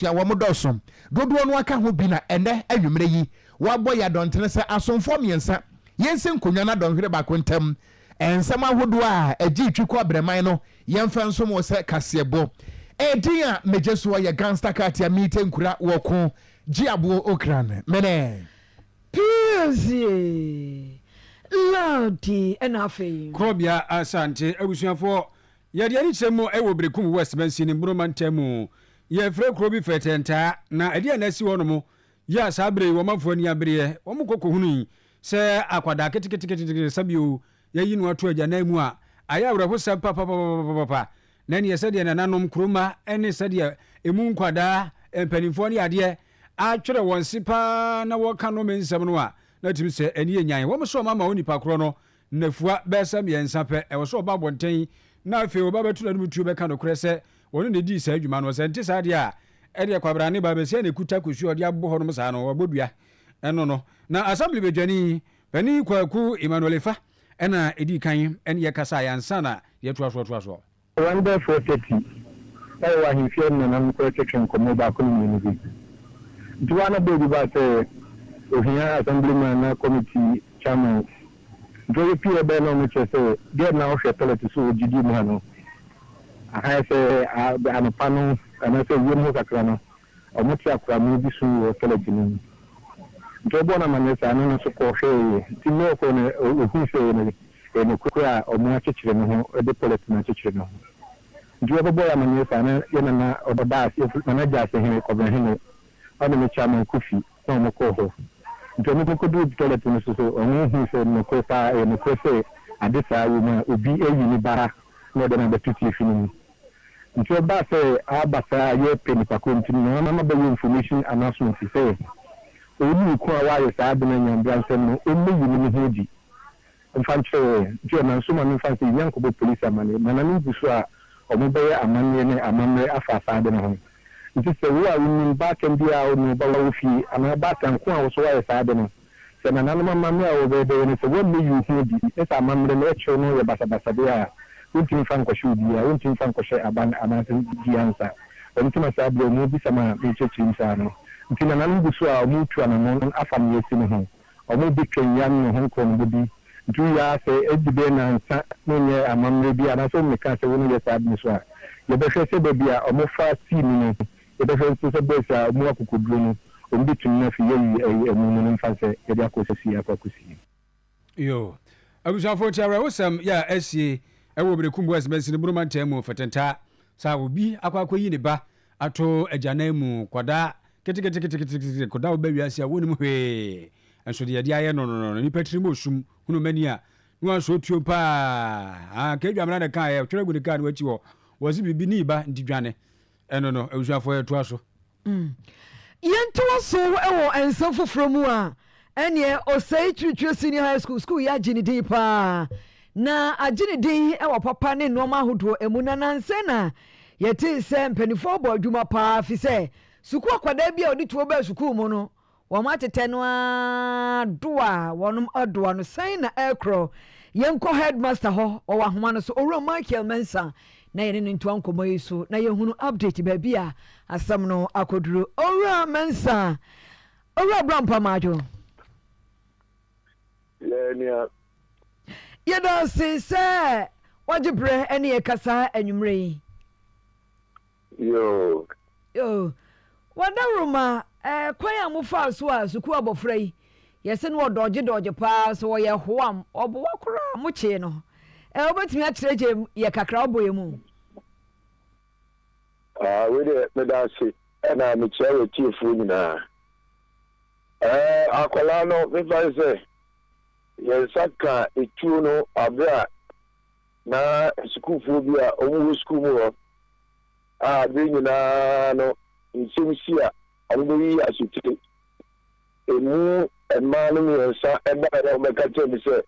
tia wo modosom dodo no aka ho bi na ene anwumre yi wabɔ ya dontene sɛ asomfo miensa yense nkonwa na donhwere ba kontam ensɛm ahodo a agi twi kɔ abreman no yɛmfa nso mo sɛ kasebo edin a mejeso yɛ gangster katia meeting nkura wɔko Okogyeabour Ocran mene Piesie Lardi enafe Krobea asante abusuafo yɛde ani kyerɛ ɛwɔ Brekum West Bansi ne Bromantamu yɛfrɛ Krobi fetenta na ɛde anasi wɔ no mo ya sabre wɔ mafo ani abre wɔ mo kokohunu sɛ akwada ketekete sabio yɛyi no ato agya mu a aya awrɛ ho sɛ papa na ne yɛsɛ de nananom kroma ɛne sɛ de emu nkwada mpanimfo ne adeɛ atwere wɔn sipa na wɔka no mensɛm no a na timi sɛ ani enyan wɔn so mama onipa kro no nafua bɛsɛ miɛnsa pɛ ɛwɔ so ɔba bɔnten na afei ɔba bɛtu na mutu bɛka no korɛ sɛ wɔn ne di saa adwuma no sɛ nte saa deɛ a ɛde kwabra ne ba bɛsɛ ne kuta kosu ɔde abɔ hɔ no saa no wɔbɔdua ɛno no na assembly bedwani pani kwaku Emmanuel fa ɛna edi kan ɛne yɛkasa yansa na yɛtoa so Rwanda 430 ɛwɔ ahemfie no nam kɔ twetwe nkɔmmɔ baako no mmienu bi ntiwa na bɛdi ba sɛ ohia assemblyman na committee chairman ntiwa pie bɛɛ na ɔmo kyerɛ sɛ deɛ na ɔhwɛ toilet so ɔgyidi mu ha no aha sɛ anopa no anaasɛ wiem ho kakra no ɔmo te akoramu bi so wɔ toilet no mu ntiwa bɔ na mane saa no so kɔhwɛ nti ne ɔkɔ no ohu sɛ no kukura ɔmo akyekyere no ho de toilet na akyekyere no ho ntiwa bɔbɔ ya mane saa no yɛna na ɔbɛba ase na gya ase hene kɔbɛhene ɔne me chairman Kofi na ɔmo kɔ hɔ nti ɔmo kɔdu toilet no so ɔmo hu sɛ no kɔ saa no kɔ sɛ ade saa wo ma obi ayi ne bara na ɔde na bɛtutu efi no mu nti ɔba sɛ aba saa yɛ pɛ nipa kɔ nti no na bɛyɛ information announcement sɛ ɔmu ko a wayɛ saa de na nyambra nsɛm no ɔmo yi ne ho di mfankyerɛ nti ɔna nso ma no mfankyerɛ yankɔbɔ police amane mana no bu so a ɔmo bɛyɛ amanneɛ ne amammerɛ afa saa de no ho nti sɛ wo a wonim baatan bi a ɔno ba wo fie anaa baatan ko a wo so wayɛ saa de no sɛ nananom amammerɛ a wɔbɛyɛ no sɛ wɔmmɛ yi ho di ɛsɛ amammerɛ no ɛkyerɛ no yɛ basabasa de a wontumi fa nkɔhyɛ obi a wontumi fa nkɔhyɛ aban anaasɛ di ansa ɔntumi saa bere ɔmo bisa ma mekyerɛkyerɛ saa no nti nananom bu so a ɔmo tu anamo afa no yɛsi no ho ɔmo bi twɛn ya no ho nkɔ no bi nti ya sɛ edi bɛ nansa no nyɛ amammerɛ bi anaasɛ ɔmo ka sɛ wɔn yɛ saa bi so a yɛbɛhwɛ sɛ baabi a ɔmo fa tii no yɛbɛhwɛ nso sɛ bɛsi a ɔmo akokoduro no ɔmo bi tumi na fi yɛyi ɛmu no mfa sɛ yɛde akɔsisi akɔsisi yo abusuafo tiara wosam ya asie ɛwɔ Brekum West Bansi ne Bromantamu fetenta sa obi akwakoyi ne ba ato agyanan mu kwada ketekete kwada obawiase a wonim hwee enso de yɛde ayɛ no nipa tiri mo sum hunu mani a no anso tuo pa kedwamra de kan yɛ twere gu de kan wachi wɔ wɔsi bibi ni ba ndidwane ɛno no abusuafo yɛ toa so yɛnto so ɛwɔ ensɛm foforo mu a ɛneɛ ɔsɛe twitwi senior high school yɛ agye ne din paa na agye ne din ɛwɔ papa ne nneɛma ahodoɔ emu na nansɛ na yɛte sɛ mpanimfoɔ bɔ adwuma paa fi sɛ sukuu akwadaa bi a ɔde tuo bɛɛ sukuu mu no wɔn atetɛ no adoa wɔn adoa no sɛn na ɛkorɔ yɛnkɔ headmaster hɔ ɔwɔ ahoma no so owura Michael Mensa na yɛne ne ntoa nkɔmmɔ yi so na yɛhunu update baabi a asɛm no akoduro owura Mensa owura Brampa Majo yɛda se sɛ wagye berɛ ɛne yɛkasa anwummerɛ yi yo wadaroma kwan a mofa so a sukuu abɔfra yi yɛsɛ no wɔdɔgye paa so wɔyɛ hoam ɔboa koraa mokyee no wobɛtumi akyerɛgye yɛ kakra wobɔ yɛ mu wede meda ase ɛna mekyerɛ wɔ tiefoɔ nyinaa akwadaa no mefa sɛ yɛnsa ka etuo no abere a na sukuufoɔ bi a ɔmo wɔ sukuu mu hɔ a abere nyinaa no nsɛm si a ɔmo bɛyi asotire emu mmaa no mmiɛnsa ɛbaa na ɔbɛka kyerɛ me sɛ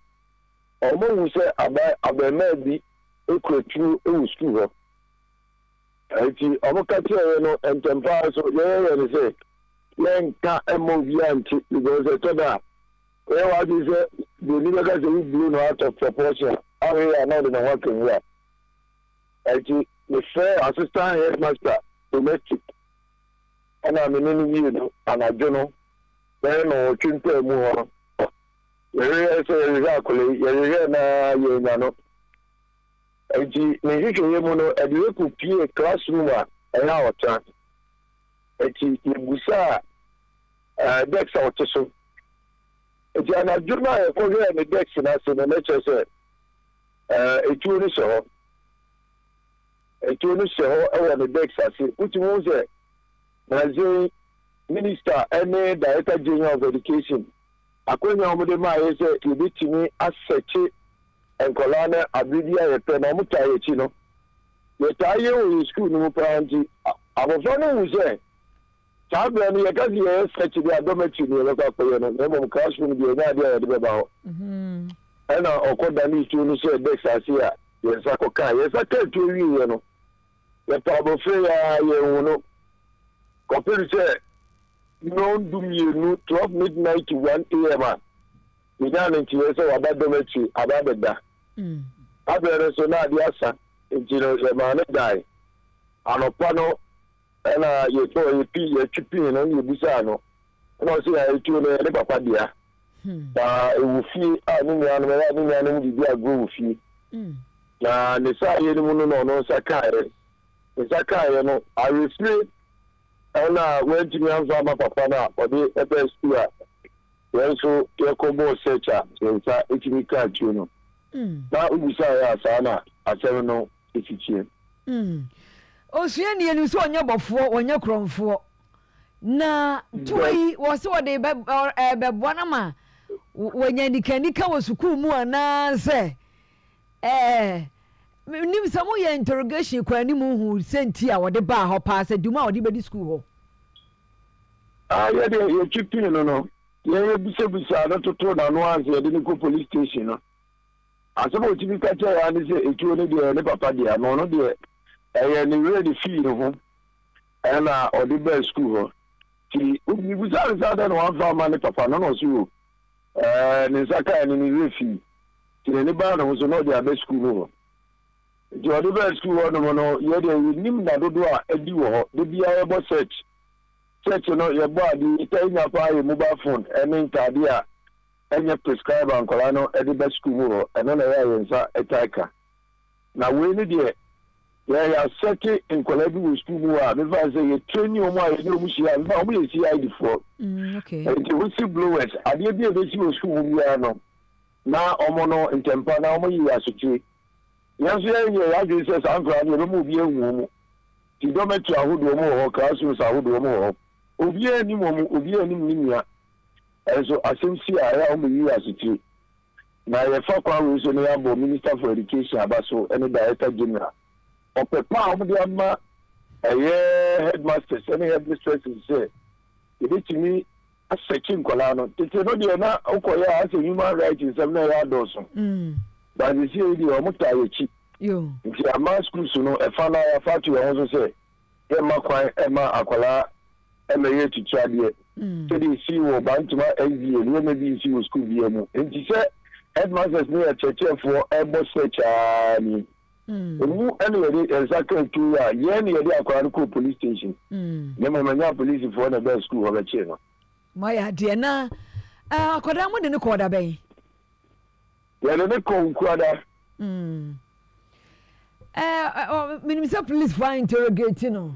ɔmo hu sɛ abɛɛmaa bi ekura tuo ɛwɔ sukuu hɔ ɛti ɔmo ka kyerɛ no ntɛmpaa so yɛyɛ no sɛ yɛnka ɛma obiara nti because ɛtɔ da where was this? The leader guys who blew out of proportion. How we are now in the working here. Actually, the fair assistant headmaster domestic. ana menene yi no anadwo no no twinta mu ho yere se yere akole yere na yenya no eji ne hwehwe mu no ediwe ku pie classroom a ɛna ɔta eti yebusa dex a ɔte so eti anadwo na ɛkɔhwɛ ne dex na se ne nature sɛ etuo no hyɛ hɔ ɛwɔ ne dex ase wotumi hu sɛ Brazil minister and director general of education akonya omude ma yese yebitimi asseche enkolana abidia yepe na omuta yechi no yetaye wo school no panti abofo no hu se tabe no yekazi ye search bi adometri no lokwa koye no mo classroom bi enya dia yede beba ho ana okoda ni tu no se dex asia yensa koka yensa ka tu wi ye no yepa abofo ya ye hu no kopiri se no dumienu 12 midnight to 1 a.m. We don't need to say about dormitory about the abere so na dia sa ejiro e ma na dai anopa no na ye to ye pi ye twipi no ye busa no na o se ya etu no ne papa dia ba ewu fi a ni nya no bi agro fi na ne sa ye ni mu no sakae no I reflect ana went to me and my papa na for the FSP when so your combo searcher so it's me card you know na ubusa ya sana asem no echichie osua ne enu so onye bofo onye kromfo na toyi wo se wo de beboa na ma wonya nikanika wo sukuu mu ana se nim samo ye interrogation kwani mu hu senti a wode ba ho pa se duma wode bedi school ho ye de ye chipi no ye bisa na toto na no anse de ko police station no asebo chipi ka che ya ni se etuo ne de ne papa de no de ni ready fee no ho na ode ba school ho ti ni bisa da no wan fa ma ne papa no so ni saka ni refi ti ne ba no so no de ba school ho the other school no ye dey nim na dodo a edi wo ho de bia ye bo search no ye bo adi tanya pa ye mobile phone ene ntade a enye prescribe ankola no edi be school ho ene na ye nsa etaka na we ni de ye ya search ankola bi wo school mu a me fa say ye train you mo a ye no mu shia me fa mo ye see ID for okay the whistleblowers ade bi e be si wo school mu ya no na omo no ntempa na omo yi asotwe yes, yeah, Jesus, Uncle, and you remove your womb. You don't make your hood more, classrooms, I would more. Obia any moment, Obia any minia. And so I think see, I am you as a tree. Now, a fuck one was an Minister for Education, Abaso, and a Director General. Or Papa, the headmasters, any headmistresses say, you need to me a searching Colano. It's not Okoya as a human rights in 7 years. But you see, the Omuta cheap. You. If you are mass school, no, a fan of a to also say, Emma Aquala, Emma to Chadier. So they see what Bantuma NV and maybe see what school VM. And she said, headmasters near a church for Emma Search. Anyway, exactly 2 years, Yenny Aquarico police station. Never police for the best school of a channel. My dear, na, Kodamo didn't call that bay. Yeah, they call Quada. Minister police for interrogating no.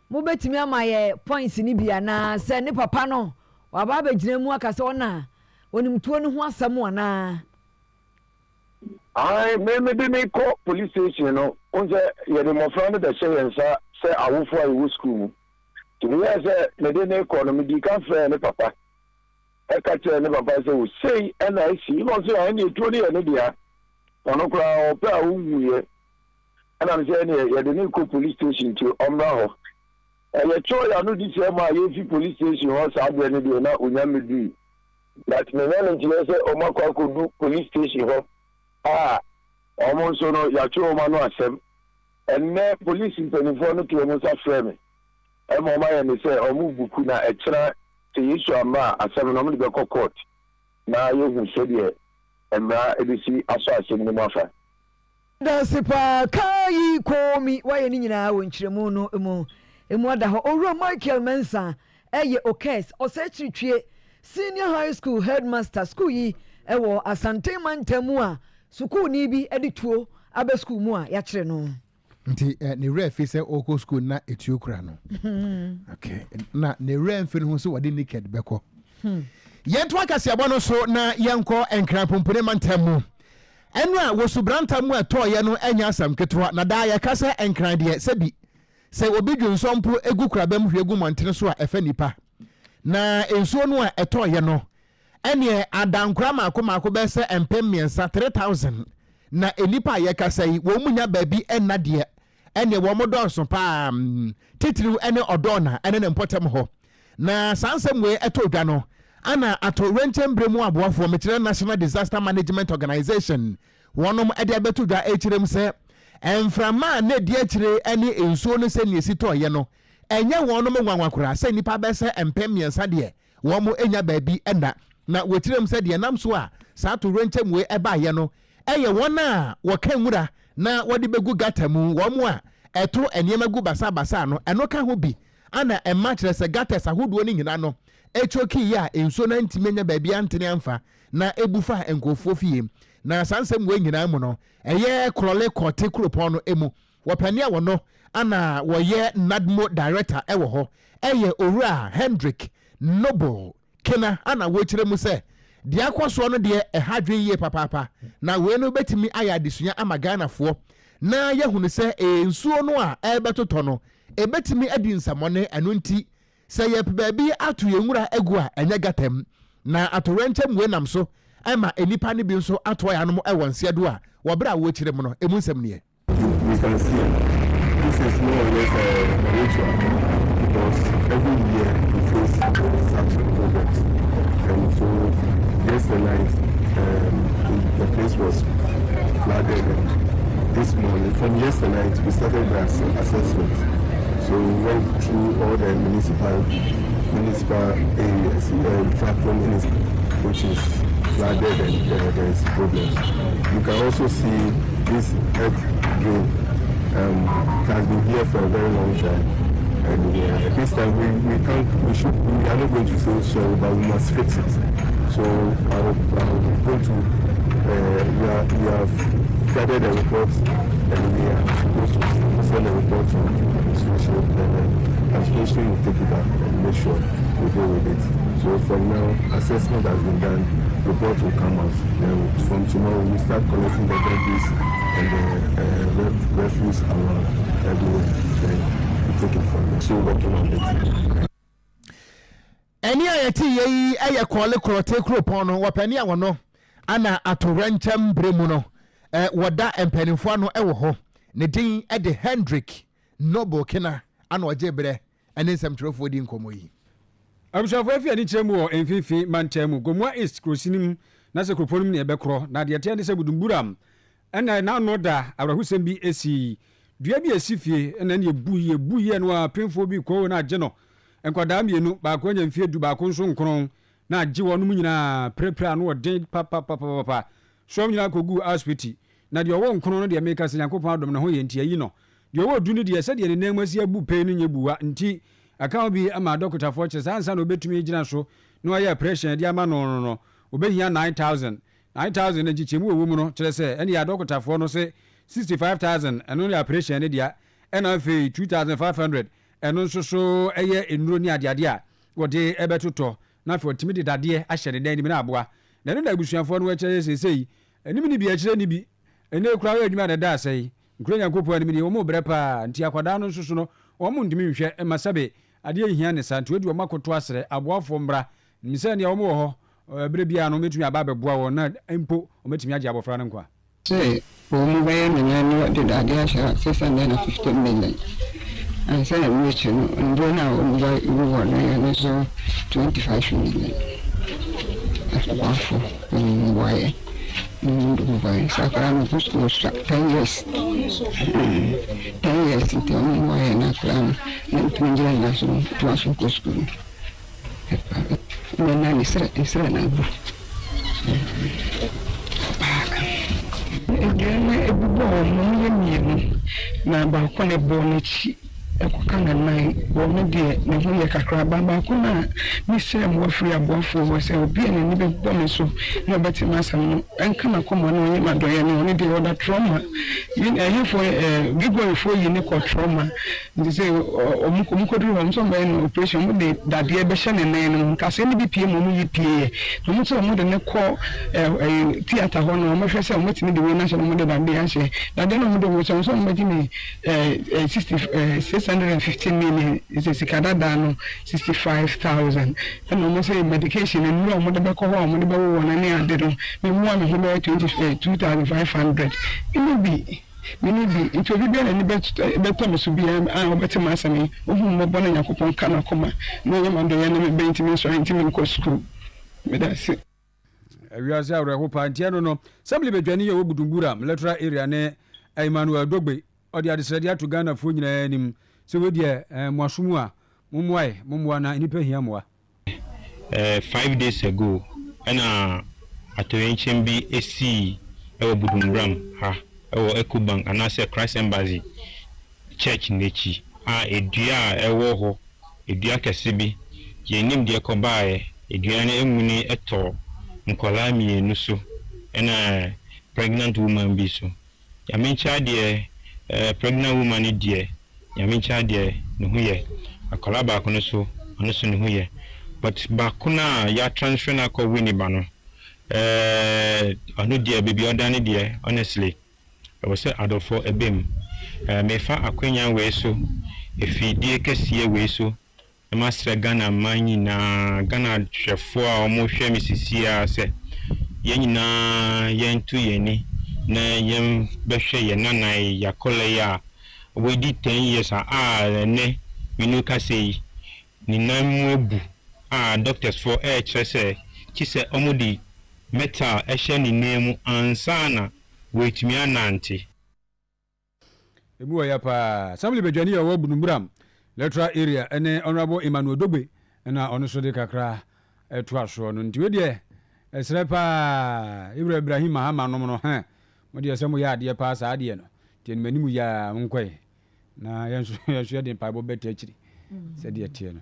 Mo betimi amaye points ni bia na se ne papa no wa ba ba gina mu aka se ona onim tuo no ho asam ona. Me dey call police station no. Onse ye dey mo friend the say say awofo awu school. To me say me dey call no me di kan fe ne papa. E ka che ne papa say o sei na isi no say any tuo dey ne dia. Ono kra o pe awu ye. And I'm saying, you didn't go police station to Omraho. And you told you know this year, police station was out there, and you're not Unyamidi. That me when you say, Omako could do police station. Almost no, you told Mano Asem. And now police in the phone to almost a frame. And Mama and they say, Omu Bukuna, extra to issue a ma, a 7 normally go court. Now you said, yeah, and now it is assassin the mafia. Da sipa kai komi waye ni nyina wo nkyeremu no mu emu ada ho owura Michael Mensa eye okes osechitwe senior high school headmaster school yi ewo Asante Mantamu a school ni bi edituo abe school mu a ya kire no nti ne refi se oko school na etiokura no okay na ne refi no so wade naked beko yento akase abono so na yenko enkran pompone Mantamu enu a wosubranta mu etoye no enya asam ketwa na da ya kase enkran de sebi se obi dwonsompo egu kurabam hwegu montene so a efa nipa na ensuo no a etoye no ene adankura maako be se empem miensa 3000 na enipa ya kase yi wo munya baabi enna de ene wo modonso pa titiri ene odona ene ne mpotem ho na sansem we etodwa no ana ato renchembremu aboafo mekyere National Disaster Management Organization wonom ede abetodwa ekirem se enframa na di akire ene ensuo no se ne sitoye no enye wonom nwanwakura se nipa be se empem miensa de wo mo enya baabi enna na wetirem se de nam so a sa to renchem we eba ye no eye wona wo kan wura na wode begu gata mu wo mo a eto eniema gu basa no eno ka ho bi ana emma kire se gata sa hoduo ni nyina no echoki ya enso na ntimenya baabi antene amfa na ebufa enkofo fie na sansem we nyina mu no eye krole kote kropon no emu wopania wono ana woye nadmo director ewo ho eye owura Hendrik Noble kena ana wo kire mu se de akwaso no de ehadwen ye papapa na we no betimi aya desunya amagana fo na yehunu se ensuo no a ebetoto no ebetimi adi nsamone eno nti se ye baabi atu yenwura egu a enye gatam na atorenchem we nam so ema enipa ne bi nso ato ya no ewo nsedo a wobra wo kire mu no emu nsam ne we can see this is more or less a ritual because every year we face such problems. And so yesterday night the place was flooded, and this morning from yesterday night we started the assessment. So we went through all the municipal areas, which is flooded, and there is problems. You can also see this earth drain has been here for a very long time. And this time we are not going to feel sorry, but we must fix it. So I'm going to we have gathered a report, and we are supposed to send a report to social, and I'm supposed to take it up and make sure we deal with it. So from now, assessment has been done, report will come out. Then from tomorrow we start collecting the debris and the refuse around everywhere. Take it from there. So working on it. Any ayati ye aya kwale krote kropon no wapani awono ana atorenchem bremu no wada empanifo no ewo ho ne din e de Hendrik Noble kena ana ojebre ene nsɛmtwerɛfoɔ di nkomo yi abusafo afia ni kyerɛ mu wɔ mfifi Mantamu Gomwa East krosinim na sɛ kroponim ne ɛbɛkorɔ na deɛ tɛn de sɛ budumburam ɛna na no da abrahusɛm bi esi dua bi asifie ɛna ne ebu ye no a pemfo bi kɔ na agye no nkwadaa mienu baako nya mfie du baako nso nkron na agye wɔn mu nyinaa prepare no wɔden papa so nyinaa kogu hospital na deɛ ɔwɔ nkron no deɛ meka sɛ Nyankopɔn adom ne ho yɛ ntia yi no deɛ ɔwɔ du no deɛ sɛ deɛ ne nan asi abu pɛn no nya buwa nti aka bi ama dɔkotafoɔ kyɛ sansa na obetumi gyina so na ɔyɛ pressure de ama no obehia 9000 na gyikyemu wɔ mu no kyerɛ sɛ ɛne ya dɔkotafoɔ no sɛ 65000 ɛno ne operation ne dia ɛna afei 2500 ɛno nso so ɛyɛ enuro ne adeade a wɔde ɛbɛtotɔ na afei ɔtumi de dadeɛ ahyɛ ne dan nim na aboa na ɛno na abusuafoɔ no wɔkyerɛ sesei ɛnim ne bi akyerɛ ne bi ɛne kura wɔ adwuma na da asɛe nkuro Nyankopɔn anim ne wɔn brɛ pa nti akwadaa no nso so no wɔn ntumi nhwɛ ɛmasabe adeɛ hia ne sa nti wɔde wɔn akoto asrɛ aboafoɔ mbra misɛ ne wɔn wɔ hɔ brɛ bia no metumi aba bɛboa wɔn na mpo wɔmetumi agye abɔfra no nkwa say omu baye menano de dadia sha 650 million and say we should ndo na omu baye wo na so 25 million after why ndo baye sakara no school 10 years 10 years into why na kram na tunjira na so tuaso ko school na ni sra na Again, a boy, na baako ne bɔ n'akyi ekokana nai wo ne de ne ho ye kakra baba kuna mi se mo free abofo wo se obi ene ni be bo me so na beti masam no enka na komo no ye madoye ne oni de oda trauma yin for gigo for yi ne ko trauma ndi se omuko duru wo so mba no operation mo de dade e be hye ne nan no ka se ne bi pie mo yi pie no mo so mo de ne ko theater ho no mo hwe se mo timi de we na hye mo de dade ya hye dade no mo de wo so mo ji ni 615 million is a sikadada no 65,000 and almost say medication and no more the back home the one and I did me more me 22,500 maybe it will be better and better to be better massami mo bona yakopon kana koma no yam do yan me benti me so intimi ko school me that's it we are say ho pantia no assembly bedwani ye obudumbura electoral area ne Emmanuel Dogbe odi adesrede ato Ghana fo nyina nim so we die moasomu a momwa na nipa hia moa 5 days ago ana atoyenchen bi esi ewo budumram ha ewo Ecobank anase Christ Embassy church nechi edua ewo ho edua kese bi ye nim de kobae edua na emuni eto nkola mienu so na pregnant woman bi so ya mencha de pregnant woman die ya mencha de no hu ye akola ba ko no so no hu ye but ba kuna ya transfer na ko wini ba no anu die baby odane die honestly I was say adolfo ebem me fa akwanya we so efidie kese we so master Ghana manyi na Ghana chefo a omo hwe misisi a se yenina yentu yeni na yem behwe ye nanai yakole ya we di 10 years ne minuka sei ni namu ebu doctors for HSA kise omudi metal ehye ni nemu ansana wetumi ananti ebu Oyerepa assembly bedwani ya obunumbram electoral area ene honorable Emmanuel Dogbe na ono so de kakra eto aso no nti we de esrepa Ibrahim Mahama no no ha mo de asemo ya ade pa sa ade no ti enmanimu ya nkwe na yenso de pa bo beti akiri se de tie no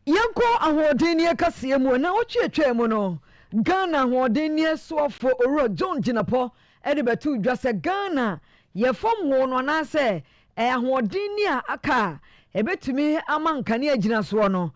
yanko ahodenie kase mu na ochietwa mu no Ghana ahodenie soafo oro John Jinapo ede betu dwa se Ghana ye fom wo no na se ahodenie aka ebetumi amankane agina so no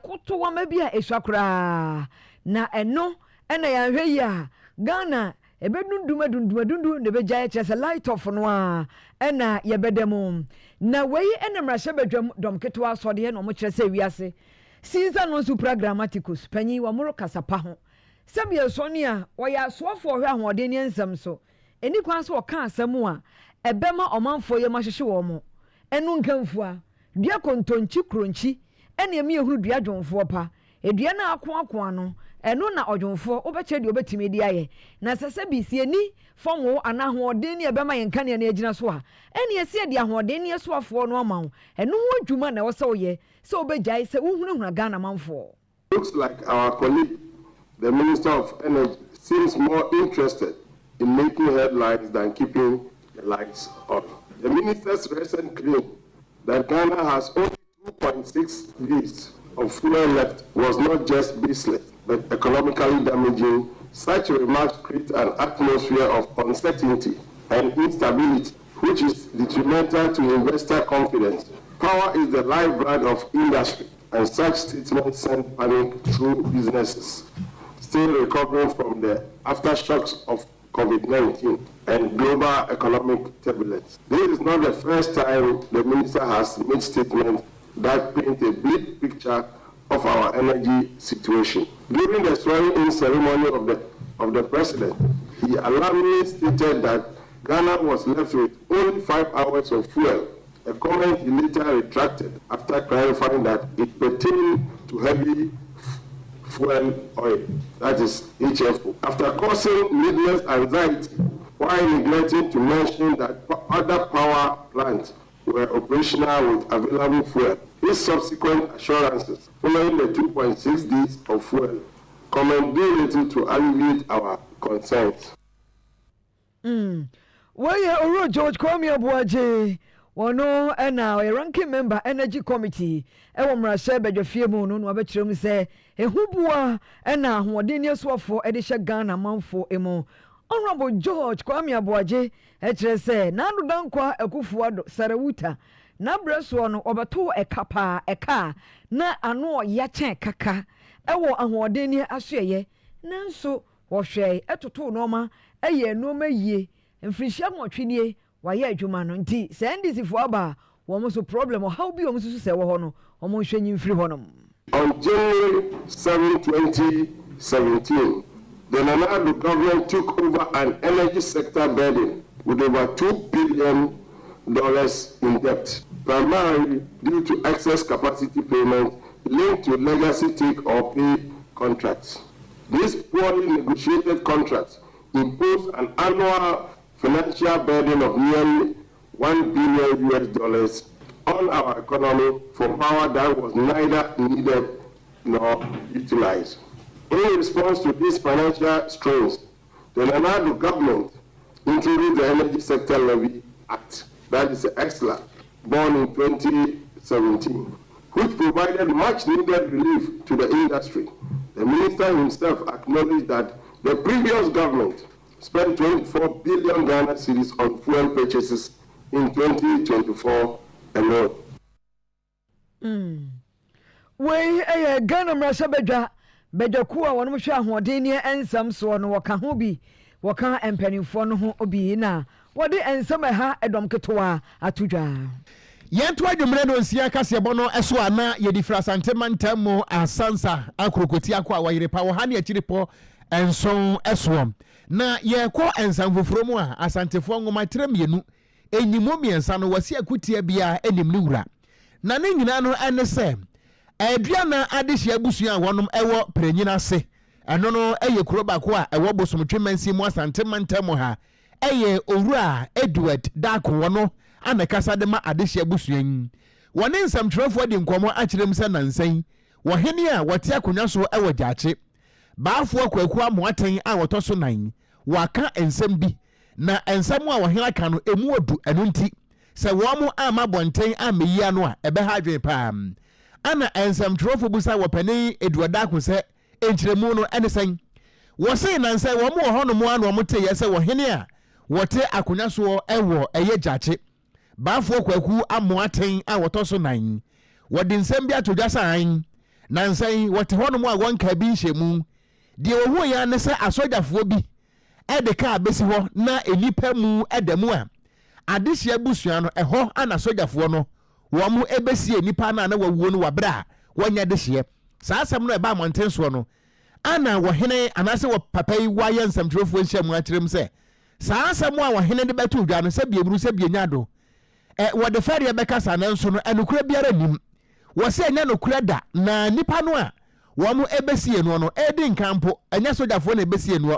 koto wa ma bia eswakura na eno ena ya hwe ya Ghana ebedundum ne bejaye chese light off no a ena ye bedemu na wei ena mrahye bedwam dom ketwa so de no mo kire se wiase season no su programmaticus panyi wa moro kasapa ho sebie so ne a oya soafo hwe ahode ne nsam so eni kwan so oka asem a ebema omanfo ye mahwehwe wo mo enu nkamfu a dua kontonchi kronchi ene emi ehuru dua dwonfo pa edua na ako ano eno na odwonfo obeche de obetimi di aye na sese bisie ni fomo anahoden ne ebema yenka ne agina so a ene ese de ahoden ne soafo no amawo eno ho adwuma na wo se oye se obejai se uhunahuna Ghana manfo. Looks like our colleague the Minister of Energy seems more interested in making headlines than keeping the lights on. The minister's recent claim that Ghana has only 2.6 liters of fuel left was not just baseless, but economically damaging. Such remarks create an atmosphere of uncertainty and instability, which is detrimental to investor confidence. Power is the lifeblood of industry, and such statements send panic through businesses still recovering from the aftershocks of COVID-19 and global economic turbulence. This is not the first time the minister has made statements that paint a bleak picture of our energy situation. During the swearing-in ceremony of the president, he alarmingly stated that Ghana was left with only 5 hours of fuel, a comment he later retracted after clarifying that it pertained to heavy fuel oil, that is HFO. After causing needless anxiety while neglecting to mention that other power plants were operational with available fuel, his subsequent assurances following the 2.6 days of fuel comment do little to alleviate our concerns. Where Oro George Okogyeabour Ocran wono na a ranking member energy committee e wo mra she bedwafie mu no no abekirem se ehubua na ahoden yesuafo e de hye Ghana manfo emu. Honorable George Okogyeabour Ocran e kire se na adodankwa Akufuado Sarawuta na breso no obeto ekapa eka na ano ya chen kaka e wo ahoden asoye nanso wo hwe etoto no ma eye no ma yie mfirihia nwotwenie waye adwuma no nti se ndisi fo aba wo mo so problem how bi wo mo so se wo ho no wo mo hwenyi mfiri ho no. On January 7, 2017, the Nana government took over an energy sector burden with over $2 billion in debt, primarily due to excess capacity payment linked to legacy take-or-pay contracts. These poorly negotiated contracts imposed an annual financial burden of nearly $1 billion on our economy for power that was neither needed nor utilized. In response to these financial strains, the Nana government introduced the Energy Sector Levy Act, that is the EXLA, born in 2017, which provided much needed relief to the industry. The minister himself acknowledged that the previous government spent 24 billion Ghana cedis on fuel purchases in 2024 alone. Wey Ghana mrasha bedwa ku a wono hwe ahoden ne ensam so no waka ho bi waka empanifo no ho obi na wode ensam ha edom ketoa atudwa yento adwumre no nsia kase bono eso ana yedifra santemantam mo asansa akrokoti akwa Oyerepa wo ha ne akiripo enson eso na ye ko ensam foforo mu a asantefo ngoma tremienu enyimo miensa no wasi akutia bia enim ne wura na ne nyina no ene se aduana adehia busua wonom ewo prenyina se eno no eye Krobea ko a ewo bosomtwemansi mu asantemantam ha eye owura Edward Dako wono anakasa de ma adehia busua yin wone nsamtwerefo de nkomo akirem se nansan wo hene a wote akonya so ewo gyache baafo kwaku amoaten a wotoso nan waka ensam bi na ensam a wo hene aka no emu odu eno nti se wo mo ama bonten ameyi ano a ebe ha adwen pam ana ensam trofo busa wo pani Edward Dako se enchiremu no enesen wo se nansan wo mo ho no mo ano mo te yese wo hene a wote akonya so ewo eye gyache baafo kwaku amoaten a wotoso nan wodi nsam bi atodwasa an nansan wote ho no mo a wonka bi nhemu de owo ya ne se asojafo bi edeka abesi ho na enipa mu edamu a adehia busua no eho ana sojafo no wo mu ebesi enipa na wawuo no wabra wonya dehie saa asem no eba monten so no ana wo hene anase wo papai waye nsamtrofo nhia akirem se saa asem a wo hene de beto dwa no se bieburu se bienado wo de fere bekasa na nso no enukura biara nim wo se nya nokura da na nipa no a wo mu ebesi enu no edi nkampo enya sojafo na ebesi enu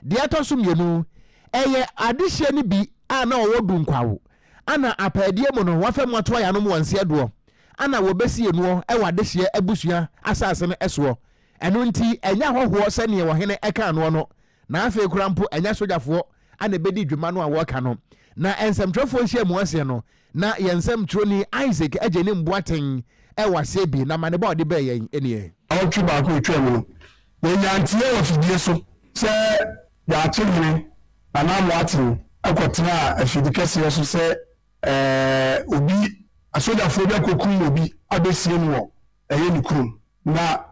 de atoso mienu eye adehia ni bi ana owodu nkwawo ana apedie mu no wafem wato ya no mu wanse do ana wo besi enu e wadehia abusua asase no eso eno nti enya hoho se ne wo hene eka no no na afa kurampo enya sojafo ana bedi dwuma no a wo ka no na ensamtrofo hia mu ase no na yensam troni Isaac agene mboaten e wase bi na mane ba ode be yen enie awtwe ba ko twemu yenyantie wo fidie so se ya chimene ana moaten akotena afidikase so se obi asojafo bi akokun obi abesie no wo eye ni kurum na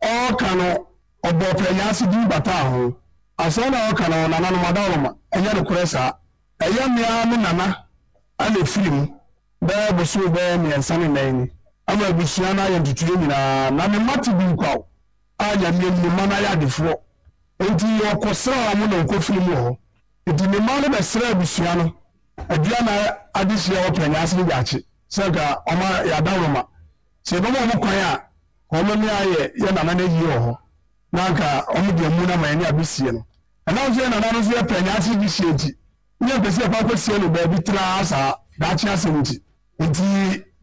o kano obo penyasi di bata ho asana o kano nana no madawoma enya no kuresa eye mia me nana ale film ba bosu ba mi ansane nani ama bisia na ya ntutuye nyina na me mati bi kwa anya mi mana ya defo enti okosra mo no ko film ho enti me mana be sra bisia no aduana adisia o penyasi ni gachi saka oma ya dawoma se bo mo kwan a omo mi aye ya nana na yi ho nanka omo de mu na ma ni abisie no ana nso na nana nso ya penyasi bi sieti nye pese pa ko sie no ba bi tra asa da chi asemti nti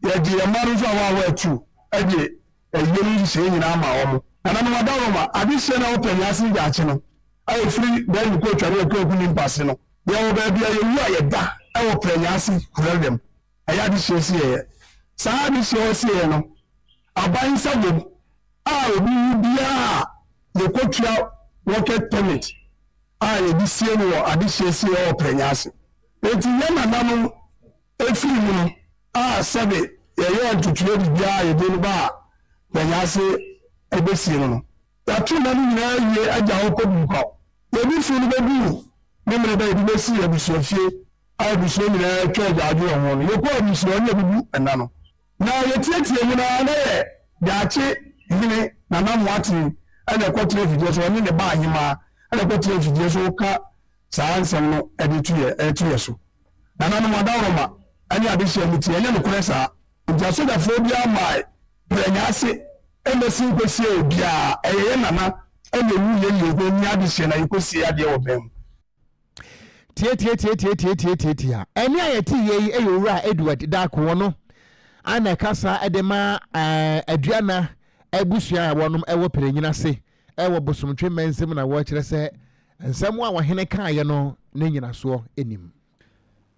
ya di ya maru so awa atu ade eyeni se nyina ma omo ana no wadawoma abisie na open yasi ga chi no ai free then ko tware ko ku ni mpase no yɛwɔ baabi a yɛwu a yɛda ɛwɔ prɛnyase kura dem ɛyɛ ade hyɛ si yɛ saa ade hyɛ si yɛ no aban nsa wɔ a obi biara yɛkɔtua worket permit a yɛde sie no wɔ ade hyɛ si yɛ wɔ prɛnyase eti yɛn nanam efiri mu no a sɛbe yɛyɛ ntutuo biara yɛde no ba a prɛnyase ɛbɛsie no yɛato na no nyinaa yie agya hɔ kɔ bunkɔ yɛbi fi no bɛbu ne mmerɛ bɛ yɛde bɛsi abusuafie a abusua nyinaa atwa agyaadwo wɔ ho no yɛkɔ abusua ne abubu ɛna no na yɛtiatia mu na yɛ daakye hene nanamoatene ɛna ɛkɔtena afidie so ɔne ne ba ahemaa ɛna ɛkɔtena afidie so woka saa nsɛm no ɛde tuyɛ so nananom adaroma ɛne adehyɛ mu tie ɛnyɛ nokorɛ saa nti asogyafoɔ bi ama prɛnyase ɛmɛsi nkɔsie obiara ɛyɛ nana ɛna ewu yɛ hɔ ni adehyɛ na yɛkɔsie adeɛ wɔ bɛn mu tie ɛne a yɛte yɛyi ɛyɛ owura Edward Daako no ana kasa ɛde ma aduana abusua a wɔnom ɛwɔ Peranyina se ɛwɔ bosomtwe mɛnsɛm na wɔkyerɛ sɛ nsɛm a wɔhene kaayɛ no ne nyinasoɔ anim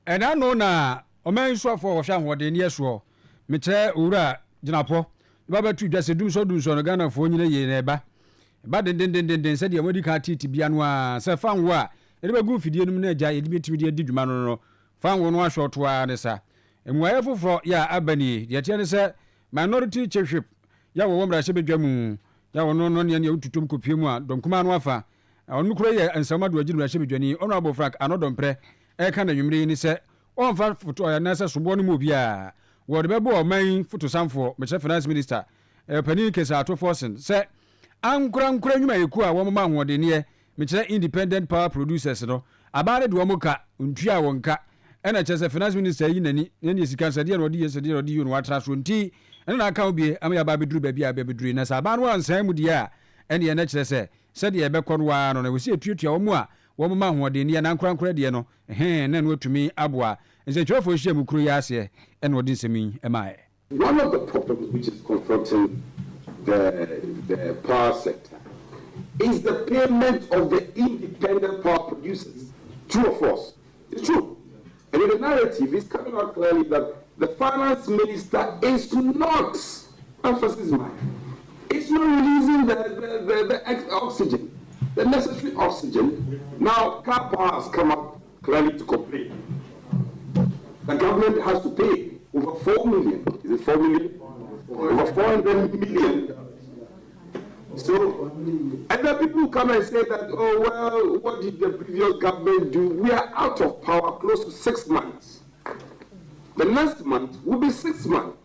ɛna no na ɔman nsuafoɔ wɔhwɛ ahoɔden ne ɛsoɔ mekyerɛ owura gyinapɔ babatu dwa sɛ dumso no Ghanafoɔ nyina yɛ na ɛba dendendenden sɛdeɛ wɔdi ka titi bia no a sɛ fa nwo a ɛde bɛgu fidie no mu na agya yɛde bɛtumi de adi dwuma no fa nwo no ahwɛ ɔtoa ne sa mmuayɛ foforɔ yɛ abani deɛ teɛ ne sɛ minority chiefship yɛ wɔ mmarahyɛ badwa mu yɛ wɔ no ne ne wotutum kopie mu a dɔnkuma no afa ɔno kura yɛ nsɛm ado agyi mmarahyɛ badwani ɔno abo Frank anɔdɔmprɛ ɛka na nwumere yi ne sɛ ɔmfa foto ɔyɛ na sɛ soboɔ no mu obi a wɔde bɛbɔ ɔman fotosamfoɔ mekyerɛ finance minister panin kesa ato forcing sɛ ankora nnwuma yɛku a wɔmma ahoɔdenneɛ mekyerɛ independent power producers no abaa ne de wɔn ka ntua wɔn ka ɛna kyerɛ sɛ finance minister yi nani ne sika sɛdeɛ na ɔde yɛ sɛdeɛ na ɔde yɛ no watra so nti ɛna na aka obi ama yɛ ba bɛduru baabi a bɛduru na sɛ abaa no ansan mu deɛ a ɛne yɛ na kyerɛ sɛ sɛdeɛ ɛbɛkɔ no waa no na wɔsi atuatua wɔn a wɔmma ahoɔdenneɛ na ankora deɛ no na no atumi aboa nsɛntwerɛfoɔ hyia mu kuro yɛ aseɛ ɛna ɔde nsɛm yi ɛmaeɛ. One of the problems which is confronting the power sector is the payment of the independent power producers. True or false? It's true. And in the narrative, it's coming out clearly that the finance minister is not, emphasis mine, it's not releasing the oxygen, the necessary oxygen. Now, car power has come up clearly to complain. The government has to pay over 4 million. Is it 4 million? Over 400 million. So, and then people come and say that, oh, well, what did the previous government do? We are out of power close to 6 months. The next month will be 6 months.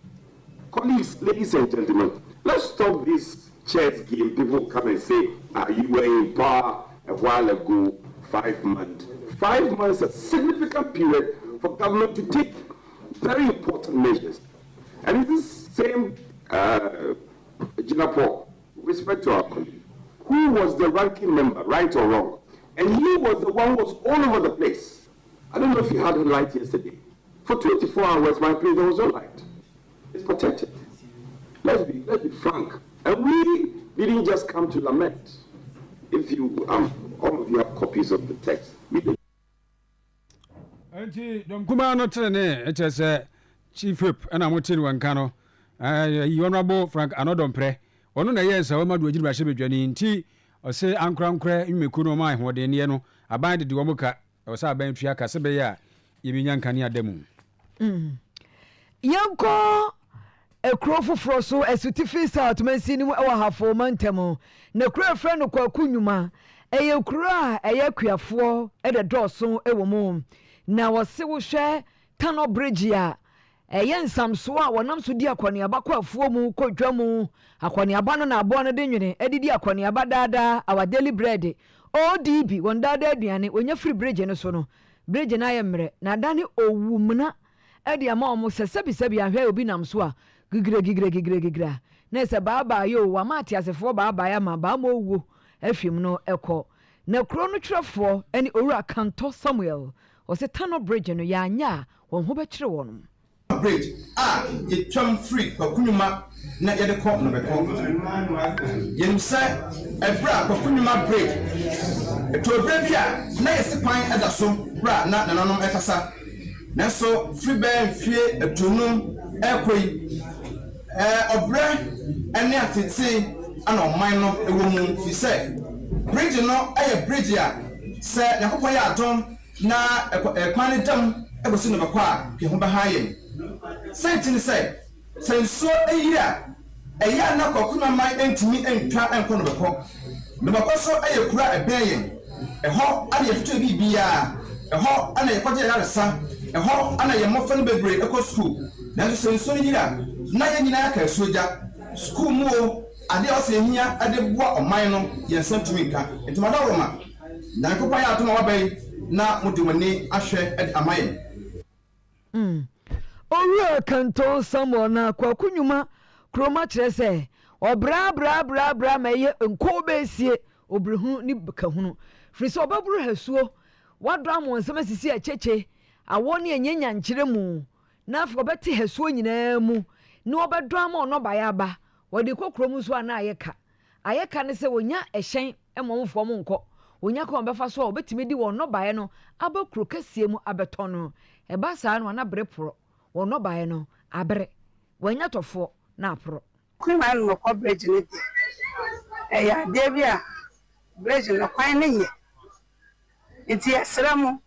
Colleagues, ladies and gentlemen, let's stop this chess game. People come and say, you were in power a while ago, 5 months. 5 months is a significant period for government to take very important measures. And it is same Jinapo, with respect to our colleague, who was the ranking member, right or wrong? And he was the one who was all over the place. I don't know if you had a light yesterday. For 24 hours, my place, there was no light. It's protected. Let's be frank. And we didn't just come to lament. If you, all of you have copies of the text. We did. Anti Domkuma no trene etese chief whip na mo tiri wanka no honorable Frank Anɔdɔmprɛ ono na yɛ nsa wa madu agiri bahye bedwani nti ɔse ankra nmeku no ma hoɔdenneɛ no aban de wɔn ka ɔse aban tua ka se be ya yebinya nkane adamu yanko ekuro foforo so esutifi south mansi ni ɛwɔ hafo mantemo na kuro frɛ no kwaku nnwuma ɛyɛ kuro a ɛyɛ kuafoɔ ɛde dɔɔso ɛwɔ mu na wɔse wo hwɛ Tano Bridge a ɛyɛ nsamso a wɔnam so di akɔneaba kɔ afuo mu kɔdwa mu akɔneaba no na aboa no de nwene adidi akɔneaba daadaa our daily bread ODB wɔn daadaa aduane wɔnya free bridge no so no bridge na ayɛ mmerɛ na adane owumna ɛde ama ɔmo sɛ sɛbi ahwɛ obi nam so a gigire na sɛ baaba yo wa ma atiasefoɔ baaba ya ma ba ma owuo afim no ɛkɔ na kuro no twerɛfoɔ ɛne owura Kanto Samuel ɔsɛ Tano Bridge no yɛ anya wɔn ho bɛkyerɛ wɔn bridge ye twam free kwakunuma na ye de kɔ no bɛkɔ yen sɛ ebra kwakunuma bridge to brebia na yesipan eda so bra na nanom ekasa nanso free ben fie etunum ekoi obre ene atete ana oman no ewo mu fi se bridge no bridge a se yakopon ya atom na ekwan dam egosi no bakwa ke ho ba haye sentini se senso eyira eya na kokuna man entimi entwa enkono beko no bakoso kura ebeyen eho ana yetutu bibia eho ana yekoje yaresa eho ana yemofa no bebre eko school na senso eyira na yenyina aka soja school mu ade ose hia ade boa oman no yensantumi nka entumada woma na kokwa ya atoma wabai na mudumani ahwe amaye Owura kanto samo na kwakunyuma kroma kire se obra meye nko besie obrehu ni kahunu firi se obaburu hasuo wadra mo nsema sisi acheche awo ne enyanya nkire mu na afọ beti hasuo nyina mu ni obedra mo no bayaba wode kokrom so ana ayeka ne se wonya ehyen emomfo mo nko wonya ko befa so obetimi di won no baye no abakro kasie mu abetono eba saa no na brepro won no baye no abre wonya tofo na apro kuma no ko bridge ne ya debia bridge no kwan ne ye enti asramu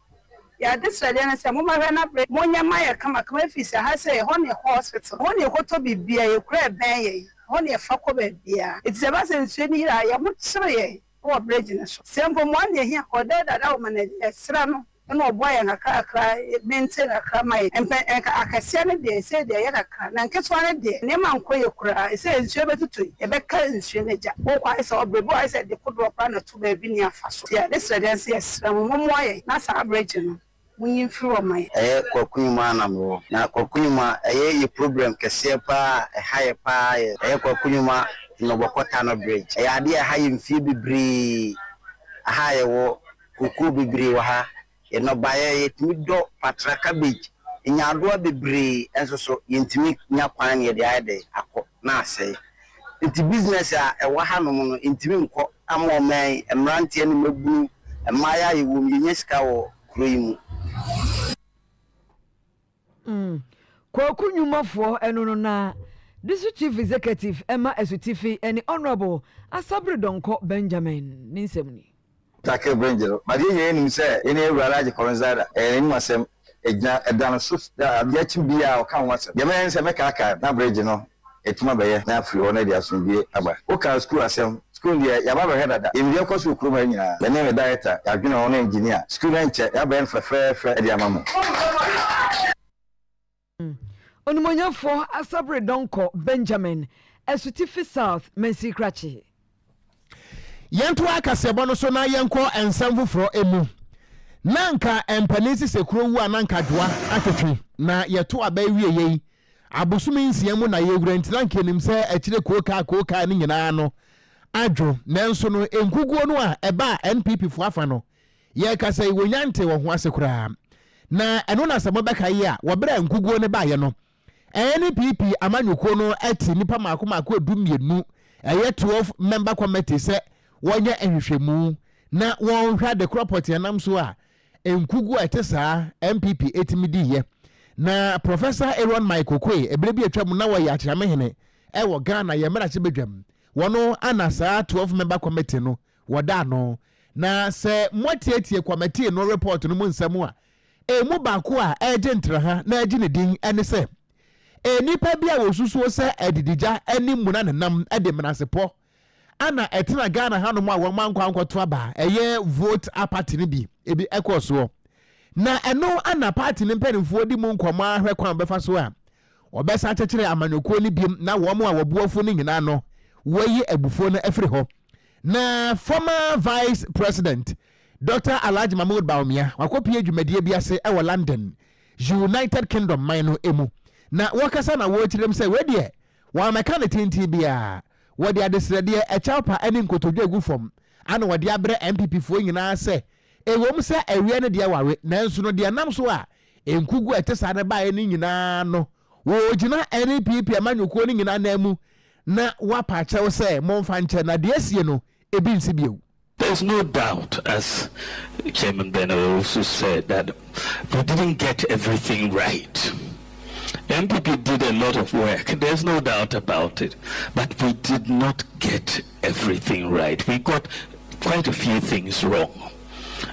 ya desrade na se mo ma na bridge mo nya maye kama fisi ha se ho ne hospital ho ne ko to bibia ye kura ben ye ho ne fa ko bibia enti se ba se nsu ni ra ya mo tsere ye o bridge na so sempo mo ne hia ko da o mane esra no no oboya na kakra mente na krama empe akasia ne de se de ya kakra na nketwa ne de ne ma nkoye kura se nsuo betutu e be ka nsuo ne ja wo kwa se obrebo ai se de kodro pa na tu ba bi ni afaso ya de se de se esra mo moye na sa bridge no munyi mfiro mai kwakunyuma na mo na kwakunyuma ye problem kese pa haye pa kwakunyuma no bokota no bridge ade haye mfi bibri haye wo kuku bibri wa ha eno baye yetimi do patra cabbage nyadoa bebre enso so yentimi nya kwan ye de ade akọ na asey enti business a ewa ha no no entimi nko amoman emrante ne mabu emaya ye wo myenye sika wo kroyimu kwakunyumafo eno no na District Chief Executive Emma Esutifi and Honorable Asabri Donko Benjamin Ninsemni take Benjero but ye nim say any Lardi Okogyeabour any masem ejna edan so ya chimbia o kan wasem ye men se meka aka na bridge no etuma beye na afri ho na dia sombie aba o kan school asem school dia ya baba hedada e mi ko so kroma nyina be ne director ya dwena ho na engineer school enche ya ben fe dia mamo Onimonyafo Asabri Donko Benjamin Esutifi South Mensi Krachi Yentu akasebo no so na yenko ensam foforo emu nanka empanisi sekuro wu ananka doa atwetwe na yeto abawie yei abosumi nsiamu na yewura ntiranke nim se akire koka ni nyina no adwo nanso no enkuguo no a eba NPP fo afa no ye kasa iwonyante wo ho asekura na eno na sabo beka yi a wo bra enkuguo ne ba ye no NPP amanyuko no ati nipa mako edumienu eye 12 member committee se wonye ehwehwemu na won hwa de cropot yanam so a enkugu etesa MPP etimidi ye na Professor Aaron Michael Kwe ebrebi atwam na wo ya kyeremehene wo Ghana ye mera chebedwam wono anasa 12 member committee no woda no na se motietie committee no report no munsam a mu baako a ejentra ha na agi ne din ene se nipa bia wo susuo se edidija ani muna nenam ede menasepo ana etena Ghana hanu mu a wo mankwa to aba eye vote apart ni bi ebi ekoso na eno ana party ni mpanimfo di mu nkoma ahwe kwan befa so a obesa chekere amanyoko ni bi na wo mu a wobuofo ni nyina no woyi abufo na afiri ho na former vice president Dr. Alhaji Mahmoud Bawumia wakopie adwumadie bi ase e wo London United Kingdom mino emu na wakasa na wo kirem se we de wa mechanic tinti bia wo de adesrede e chapa ani nkotodwa gu fom ana wo de abre MPP fo nyina se e wom se awie ne de wawe nanso no de nam so a enkugu etesa ne bae ni nyina no wo gina NPP amanyoko ni nyina na mu na wapa chew se momfa nche na de asie no ebi nsi biu There's no doubt, as Chairman Bennett also said, that we didn't get everything right. MPP did a lot of work, there's no doubt about it, but we did not get everything right. We got quite a few things wrong.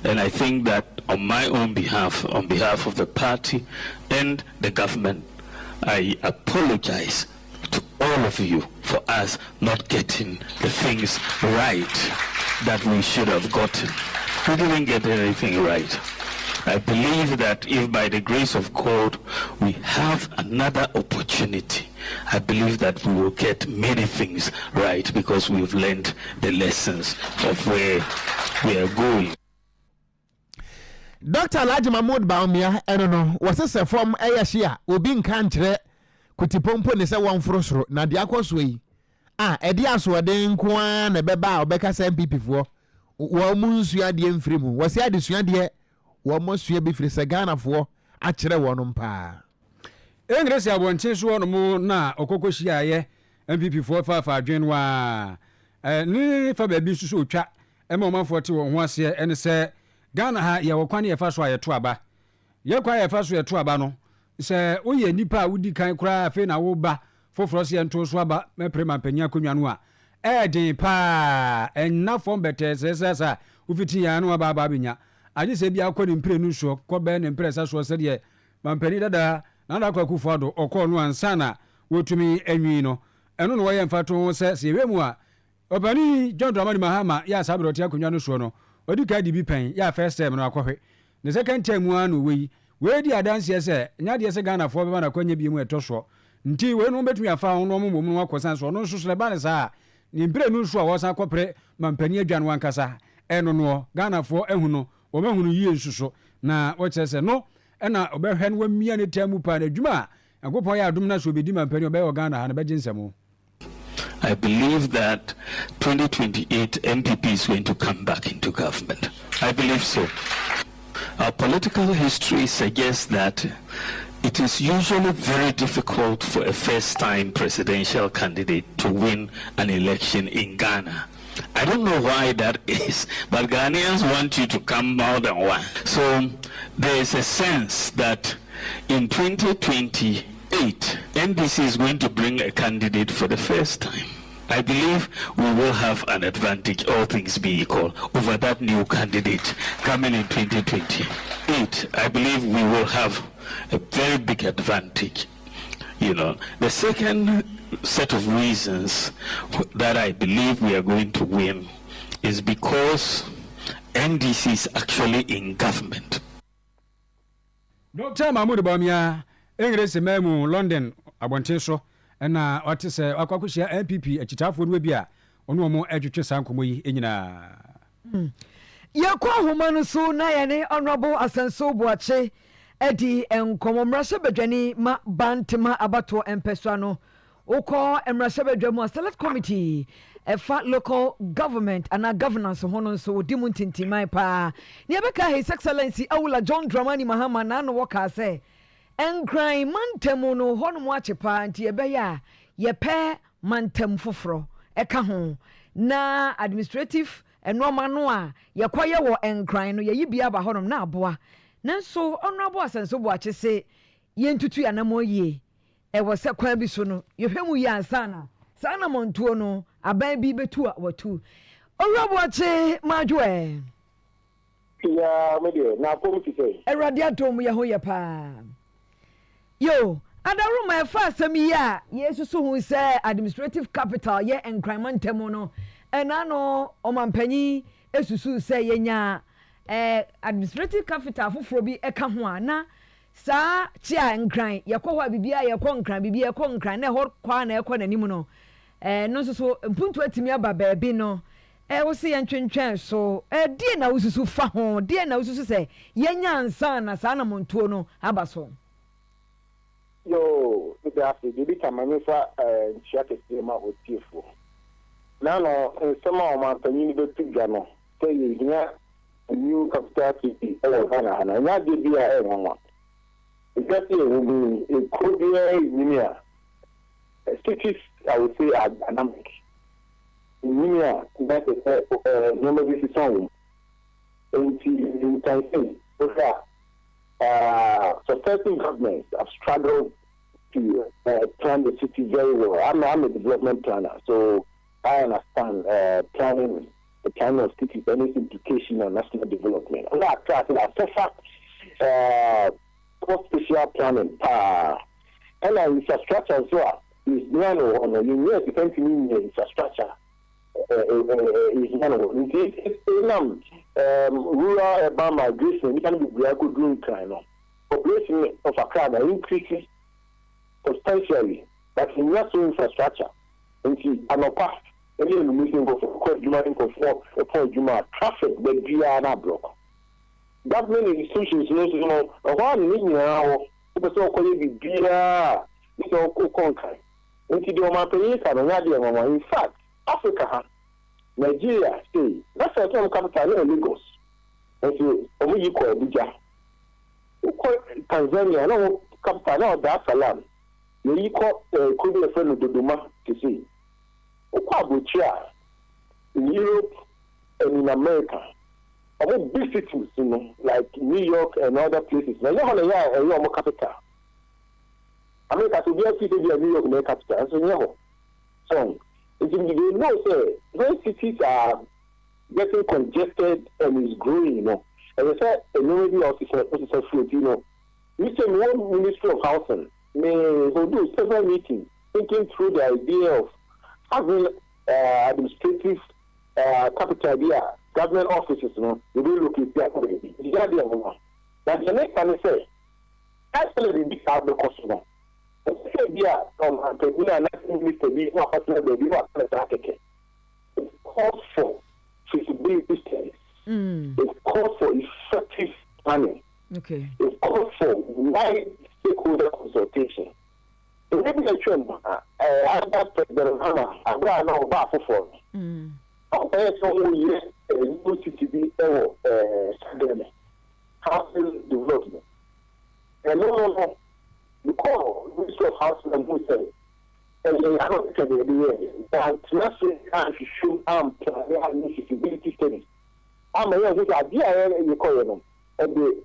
And I think that on my own behalf, on behalf of the party and the government, I apologize to all of you for us not getting the things right that we should have gotten. We didn't get anything right. I believe that if by the grace of God we have another opportunity, I believe that we will get many things right because we've learned the lessons of where we are going. Dr. Alhaji Mahmoud Baumia, I don't know, was this a form Ayashia, will be in country, Kutipompo, and say one frostro, Nadiakos way. Edias were then Kwan, a beba, or Becca MPP for Womun's Yadian Frimu, was the Adisuadia, Womos Yabi Frisagana for Achere one pa. English, I want to show one more na Okokoshia, MPP 455 January. Ni for baby so chat, a moment 41 once here, and say, Ghana ha ya wakwani efa so ayeto aba ye kwa efa so ayeto aba no se oye nipa wudi kan kura afi na wo ba foforo se ento so aba me prema panya konwa no a edin pa enna fom bete sesa ufiti ya no aba aba benya aje se bia akọ ni mpre nu so ko be ni mpre sa so se de mampani dada na da kwa kufodo okọ no ansa na wotumi anwi no eno no ye mfato se wemu a opani John Dramani Mahama ya sabro tia konwa no so no odi ka di bi pen ya first time no akọhwe the second time anu we di adanse se nya de se Ghana fo be na kwanya bi mu etoso nti we no betumi afa ho no mo mu akosan so no nso ba ne sa ni mpre nu so a wo san akọpre mampani adwan wankasa eno no Ghana fo ehu no wo mahunu yie nsuso na wo chese no ena obehwe no wamia ne tamu pa na adwuma akopon ya adom na so bedi mampani obe Ghana ha na beje nsemo. I believe that 2028 MPP is going to come back into government. I believe so. Our political history suggests that it is usually very difficult for a first-time presidential candidate to win an election in Ghana. I don't know why that is, but Ghanaians want you to come more than one. So there is a sense that in 2028, NDC is going to bring a candidate for the first time. I believe we will have an advantage, all things being equal, over that new candidate coming in 2028. I believe we will have a very big advantage. You know, the second set of reasons that I believe we are going to win is because NDC is actually in government. Dr. Mahmoud Baumia, English Memu, London, Abonteso, and what is a Aquacusia MPP, a chitafo webia, ono mo edutwe sankomo yi enyina. Yakwa homanu so na yene honorable Asenso Boache edi enkomomrase bedwani ma bantima abato empeswa no. Oko emrase bedwamu select committee efa local government and governance hono so dimu ntintimai pa. Ni abeka His Excellency Awula John Dramani Mahama na no waka say enkran mantemu no hono mo achepa nti ebeya yepe mantem foforo eka ho na administrative enoma no a yakwaye wo enkran no yibia ba honom na aboa nanso honorable Asenso Boache se yentutu anamo yie ewo se kwa bi so no yehwemu yi ansana sana montuo no aban bi betu a watu honorable Boache majwe ya media na komiti say erade atom ye ho ye pa yo adaruma efa asemi ya yesusu hu se administrative capital ye encremantem no enano omampanyi esusu se yenya administrative capital foforo bi eka ho ana sa chia enkran yakwa bibia yakwa nkran bibia yakwa nkran na ho kwa na ekwa nanim no no so mpuntu atimi aba baabi no wo se yentwentwen so die na ususu fa ho die na ususu se yenya ansa na sa na montuo no aba so yo the after the kamanifa nchia kesema otifo nano nsema o mantanyi do tigano say yinya new capital city Ghana nya de bia nwa because it could be cities I would say are dynamic Minia, that is number this is on. And you can see, so certain governments have struggled to plan the city very well. I'm a development planner, so I understand planning the kind of cities and its implication on national development. And that special planning, and infrastructure as well is one of the infrastructure. Is one of them. Rural urban migration, we can be a good doing kind of population of Accra increases substantially, but in national infrastructure, and see, I'm a past, and then we can go for quite Juma traffic, the GR block. Government institutions, you know, one million now, the so called BR, it's all conquer. And see, the in fact, Africa, Nigeria, say, that's a term capital in Lagos. And so, we call Abuja. Tanzania, no capital now, Dar es Salaam. We call Krobea friend of Dodoma to see. Okwabucha in Europe and in America. About big cities, you know, like New York and other places. Now, you have a capital. America to be a city, New York, and capital. So, they know, say, when cities are getting congested and is growing, you know, and they say, a new officer fruit, you know, we say one Ministry of Housing may do several meetings thinking through the idea of having administrative capital idea, government offices, you know, they will look at that already. The idea of one. But the next time they say, actually, the big the customer. It calls for feasibility studies. It calls for effective planning. Okay. It calls for wide stakeholder consultation. The regulation, President Hama, I'm going to about for. Housing development. And no. Because Ministry of Housing and who say, and I don't think that national and should plan feasibility studies. I'm a young idea you call them, and the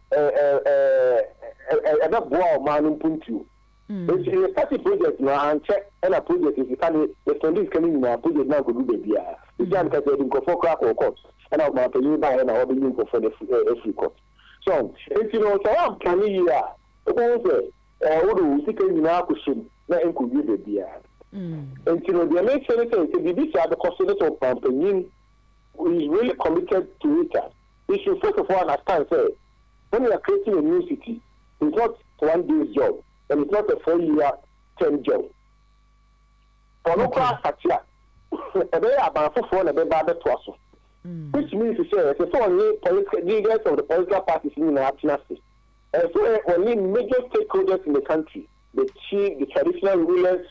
boy man in Puntu. It's a study project now and check and a project is the studies coming in a project now to do the beer. The jam can go for crack or court, and I'll make you buy and I'll be looking for the free court. So, if you know, so I'm planning here. We see in our question, not include the beer. And you know, the main thing is these are the customers of company who is really committed to it. We should first of all understand, say, when we are creating a new city, it's not 1 day's job, and it's not a 4-year term job. For no class, they are about 4 and about the twasso. Which means to say, it's only political leaders of the political parties in the national state. And so only major stakeholders in the country, the chief, the traditional rulers,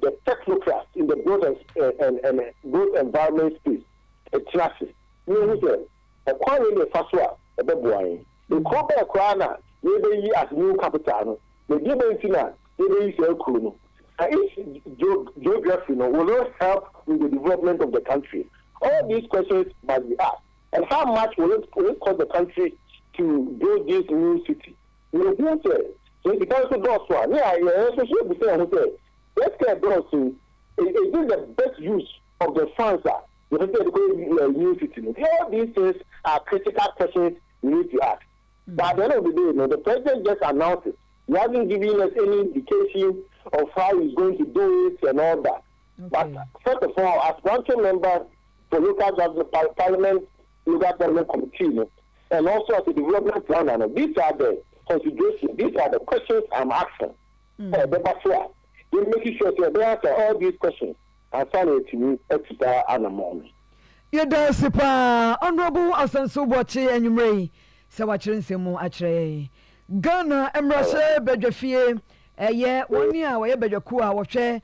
the technocrats in the growth and growth environment space, the classes. You know, a quality of Faswa, a baby. The Krobea Ocran, maybe as new capital, the Gibantina, maybe is a Kuno. And each geography will not help in the development of the country. All these questions must be asked. And how much will it cost the country to build this new city? You know, so it becomes a doors one. Yeah, especially if you say, let's get doors to, is this the best use of the funds that you have to new city? All these things are critical questions we need to ask. But at the end of the day, you know, the president just announced it. He hasn't given us any indication of how he's going to do it and all that. Okay. But first of all, as branching member for local government parliament, local government committee, you know, and also as a development planner, these are the considerations, these are the questions I'm asking. They're making sure they answer all these questions and send it to me extra and a moment. You don't super honorable Asanso Boche and you may say what you're saying. Actually, Ghana, Emrase, Bedjafie, yeah, 1 year, where Bedjakua, watch, and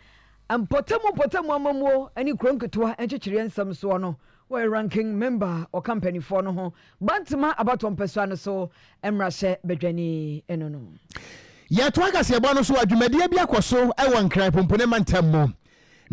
Potamo, any Cronkatua, and Chichian some sono. Were ranking member or company for no Bantama about 1 person so Emrase Bedjani enono. Ya twaka se bano so adwumadia bia kwaso e won kran pompone mantam mo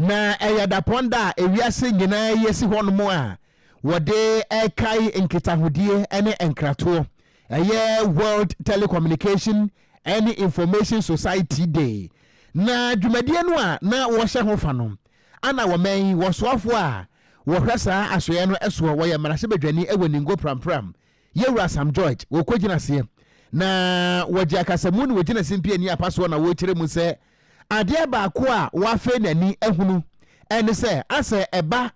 na eyada ponda ewiase nyina yesi hono a wode ekai nkitahodie ene enkrato World Telecommunication and Information Society Day na dwumadie no a na wo hye ho fa no ana wo man wo soafo a wo hwesa asoye no eso wo ye marase badwani ewoningo prampram Yewura Sam George wo kogina se na wo ji akasamu ne wo gina simpie ni apaso na wo kire mu se ade ba ko a wo afa nani ehunu ene se ase eba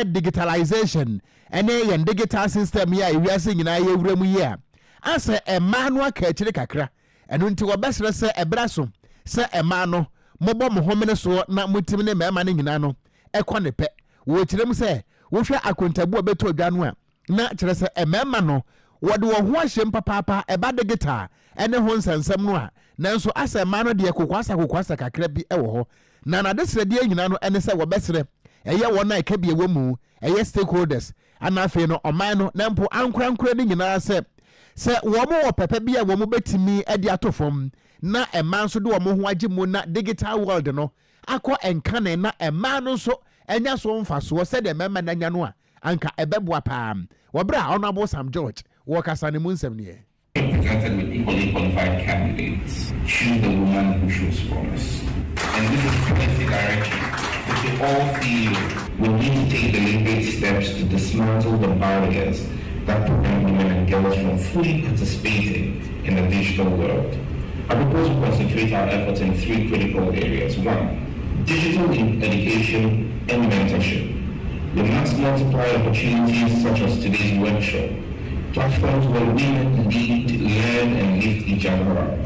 digitalization ene ye digital system ya ewiase nyina ye wura mu ye a ase ema no aka kire kakra eno nti wo besere se ebraso se ema no mobo mo homene so na mutim ne mema ne nyina no ekọ ne pe wo kire mu se wo hwe akontabu obeto odwa no a na kire se emema no wode wo ho ahyem papa eba digital ene ho nsensem no a nanso ase ema no de kokwasa kakra bi ewo ho na desere de nyina no ene se wo besere wona ekabie wo mu stakeholders anafe no oman no na mpo ankurankura ni nyina se wo mo wo pepe bia wo mo betimi ade atofom na eman so de wo mo ho age mu na digital world no akọ enkane na eman no so enya so mfaso se de mema na nya no a anka ebeboa pam wo bra honorable Sam George wo kasa ne mu nsem ne presented with equally qualified candidates choose the woman who shows promise, and this is policy direction which we all feel we need to take deliberate steps to dismantle the barriers that prevent women and girls from fully participating in the digital world. I propose we concentrate our efforts in 3 critical areas. 1, digital education and mentorship. We must multiply opportunities such as today's workshop, platforms where women lead, learn, and lift each other up.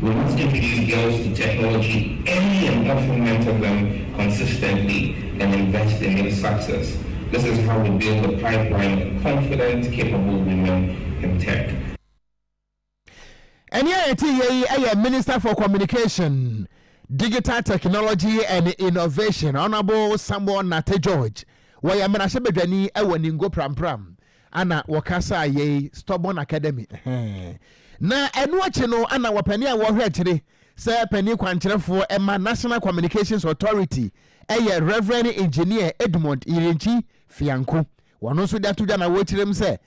We must introduce girls to technology early and often mentor them consistently and invest in their success. This is how we build a pipeline of confident, capable women in tech. And yeah, Minister for Communication, Digital Technology and Innovation, Honorable Samuel Nate George, where I'm going to say, Ewoningo Prampram, Anna Wakasa ye Stubborn Academy. Na enwache no ana wapani a wo hwe kire se pani kwankyere for Emma National Communications Authority Reverend Engineer Edmond Irenchi Fianko wono so da tuja na wo kirem se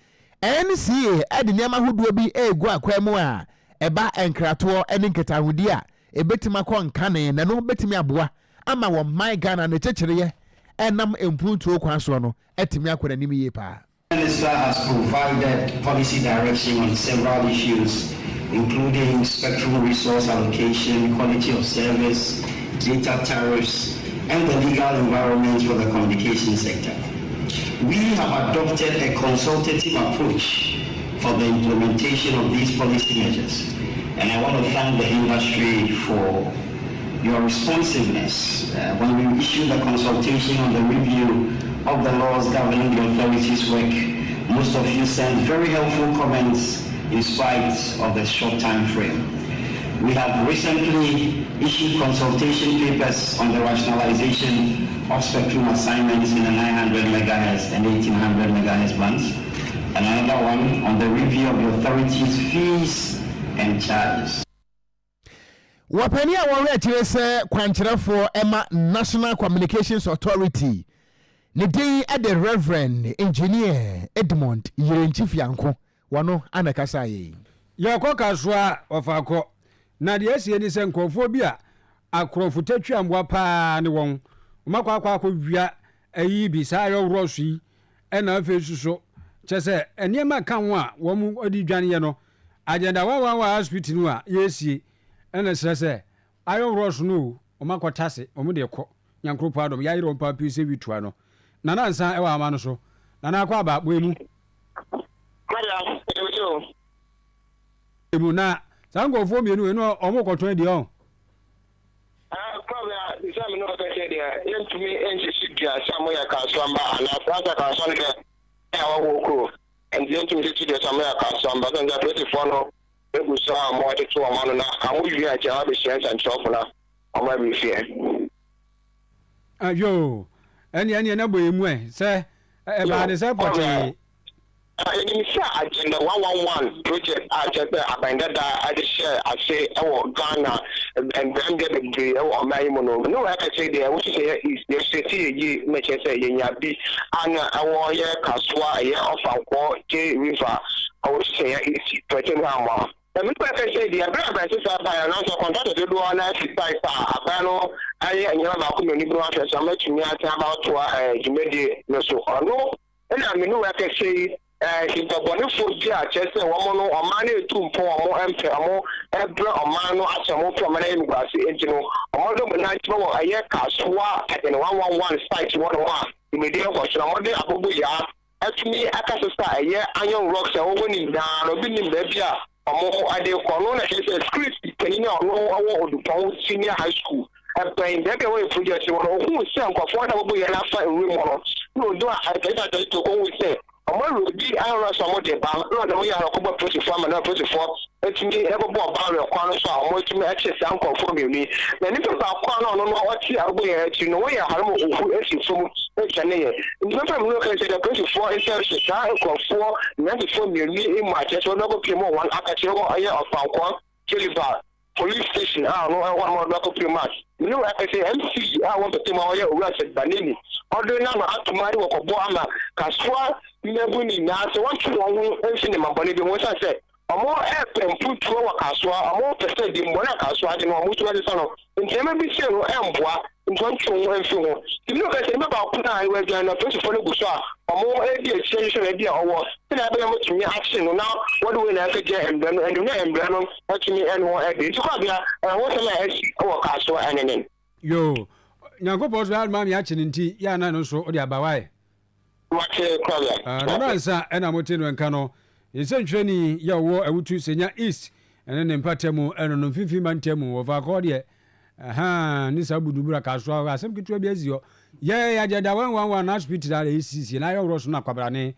NCA ade niam ahodo bi egu akwam a eba enkrato ene nketahudi a ebetima ko nkane na no betimi aboa ama wo my Ghana na chekireye enam empuntu kwan so no etimi akora nim ye pa. The Minister has provided policy direction on several issues, including spectrum resource allocation, quality of service, data tariffs, and the legal environment for the communication sector. We have adopted a consultative approach for the implementation of these policy measures, and I want to thank the industry for your responsiveness when we issued the consultation on the review of the laws governing the authorities' work. Most of you sent very helpful comments in spite of the short time frame. We have recently issued consultation papers on the rationalization of spectrum assignments in the 900 MHz and 1800 MHz bands, and another one on the review of the authorities' fees and charges. Wapani a wɔre akyire sɛ kwankyerɛfo Emma National Communications Authority ne din ade Reverend Engineer Edmond Irenchi Fianko wano anakasa yi yakɔ kasoa ɔfaakɔ na de asie ni sɛ nkɔfo bi a akrɔfo tatwa mboa paa ne wɔn umakɔ akɔ wia ayi bi saa yɛworo so yi ɛna afei suso kyɛ sɛ ɛniɛma ka ho a wɔn odi dwane yɛ no agenda wa hospital no a yɛsie ɛna sɛ ayɔworo so no umakɔ tase ɔmo de kɔ nyankropo adom yɛayere wɔn pa Piesie witua no na nansa ɛwɔ ama no so na na akɔ aba bo emu madam emu na sangofo mienu eno ɔmo kɔtɔn di ɔn Krobea isam no pɛsɛ deɛ yɛntumi ɛnhyehye dua sɛ mo yɛ kasoamba anaa fransa kasoa no dɛ ɛwɔ kuro ɛnti yɛntumi hyehye dua sɛ mo yɛ kasoamba sɛ nka politifoɔ no ɛgu so a mo ɔde to ɔma no na awo wie a kyɛ wabɛhyia nsɛnkyerɛwfo no ɔmo abɛfie ayo ɛne na bɔ emu ɛ sɛ ɛbaade sɛ pɔtee Inisa agenda 111 project agenda abandada I share I say Ghana and then get the day or my mono. No, I can say there, which is the city ye make say Yabi and our year Kaswa, a year of our J River. I would say it's 20 hours. The people can say the Abraham by an answer contract to do on a Abano, I and your community branches. I'm making me about to Jimedi, no so or no. And I mean, I can say. Ìgbàgbọ́n fòjì àjẹsẹ̀ wọn mọ́ ní ọmọ ní ètò mpọ́ ọmọ ẹ̀mpẹ̀ ọmọ ẹ̀brẹ̀ ọmọ ní àṣàmú fún ọmọ náà ẹ̀mí gbàsí ẹ̀jìnú ọmọdé ọmọ náà ti bọ̀ ẹ̀yẹ kàṣùwà ẹ̀dẹ̀ni 111 site wọn wà ìmìdí ẹ̀kọ́ ṣùgbọ́n ọmọdé àgbógbó yá ẹ̀túnmí akásísà ẹ̀yẹ iron rocks ẹ̀ owó ní ìdáná òbí ní bẹ́ẹ̀bí à ọmọ adékọ̀ ọ̀nà náà ṣe script kẹ́yìn náà ọwọ́ olùkọ́ senior high school ẹ̀pẹ̀yìn bẹ́ẹ̀ wọ́n ìfúnjẹ sí wọn òhun sí àǹkọ̀fọ́ náà gbogbo yẹn láfa ìwé mọ́nà ní òdo àtẹ̀jáde tó kó wí sẹ́ẹ̀ ọmọ ìròbí ayọ̀rọ̀ sọ ọmọdé bá lọ́dọ̀ wọ́n yàrá ọkọ̀ bọ́ pẹ̀sìfọ́ àmọ́ náà pẹ̀sìfọ́ ẹtùmí ẹgbẹ́bọ̀ ọba rẹ̀ kọ́ àánú sọ àwọn ẹtùmí ẹ̀kyẹ̀ sí àǹkọ̀ fún mi ní na nípa bá kọ́ àánú ọ̀nà ọtí àgbo yẹn ẹtì ní wọ́n yẹ àhámọ́ òfu ẹ̀sì fún ẹ̀kyẹ̀ ní yẹn nípa mi ló kẹ́sẹ̀ dẹ̀ pẹ̀sìfọ́ ẹ̀sẹ̀ ẹ̀sẹ̀ sáà nkọ̀fọ́ ìyàtìfọ́ mi ní ìmọ̀ àkyẹ́sẹ̀ ọ̀dọ́gbọ̀ pii mọ́ wọn akàkyẹ́ wọn ọyẹ ọ̀fàǹkọ́ kélébà police station one more local primat. You know, I say MC, I want to tell my way said Banini. Although now I have to marry with a boama, Casua, you never need now. So once you want to my body, once I said, a more app and put to our Casua, a more percent in one Casua, and almost to the son of. And there may be seen Amboa, in one true and so on. You know, I remember I was going to follow Busha, a more idea or what. Then I began to me action. Now, what do we have to get and then and Brennan, watching me and what I did. So, I want to let our Casua and then. Yo, Nyankopɔn so ma me akye nti ya na no so ode abawae wache kwala no ransa ena mote no nka no yesentwani ya wo awutu senya east ene ne mpatemu eno no mfifi mantemu wo fa ko de aha ni sabudubura ka so asem kitu bi azio ye ya jeda 111 na hospital ala ECC na ya woro so na kwabrane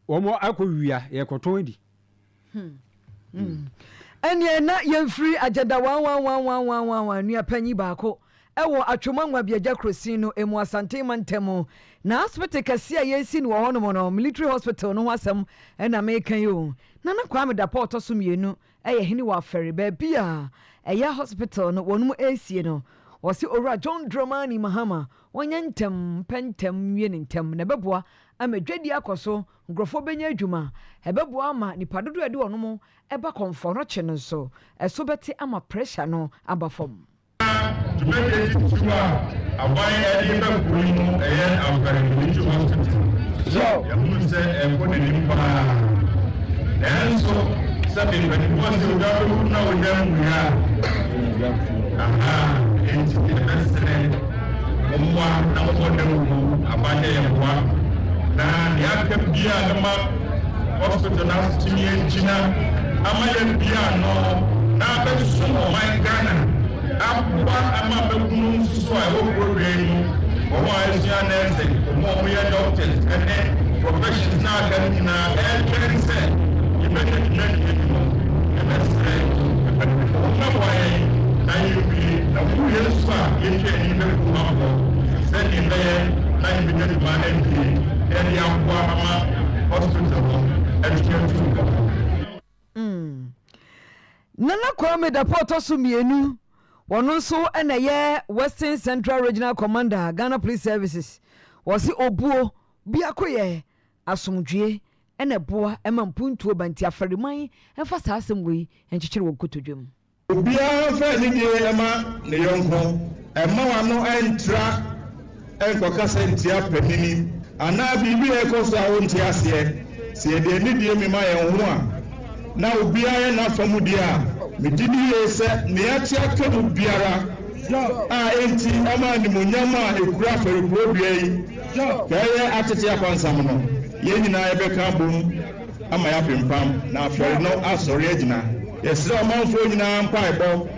wo mo akowia ye koton di ene na yemfiri ajeda 111 nua panyi baako ewo atwomanwa biaja krosin no emu asante mantemu na hospital kase yesi no ho no no military hospital no asem na mekan yo na kwame da port so mienu eye hini wa feri ba bia eye hospital no wonum esie no wose owura John Dramani Mahama wonyentem pentem yenentem na beboa amadwadi akoso ngrofo benya adwuma ebeboa ama nipadodo ade wonom eba konfo no chene so eso beti ama pressure no abafom to make it to a wine and a green and very hospital. So, you say, and put it in and so, something when it was to go now with them, we are. It's the best one, now for them, a body and one. Now, the active beer, the map, hospital, now, Timmy and Gina, Amayan Piano, now, but so, my Ghana. Apa ama bekunu so a wo program no wo asia nurse mo mo ya doctors and professionals na kan na train say you better train people and that's right but no way na you be na who is fa you train you be come up say in there na you be the man and ya kwa ama hospital and nana kwame da porto so mienu wono so na ye Western Central Regional Commander Ghana Police Services wose obuo biakoye asomdwe na boa emampuntuo banti afariman emfa saasem we enchichire wokotodwam obia fa ni die ema ne yonko ema wano entra enkoka sentia panini ana bibi ekoso awonti ase se de ni die mi ma ye ho a na obia ye na famudia medini yese ne ati akamu biara enti ama ni munyama ekura ferikuro bia yi kaye atete akwansam no ye nyina ebeka bom ama ya pempam na afere no asori agina yesra omanfo nyina mpa ebo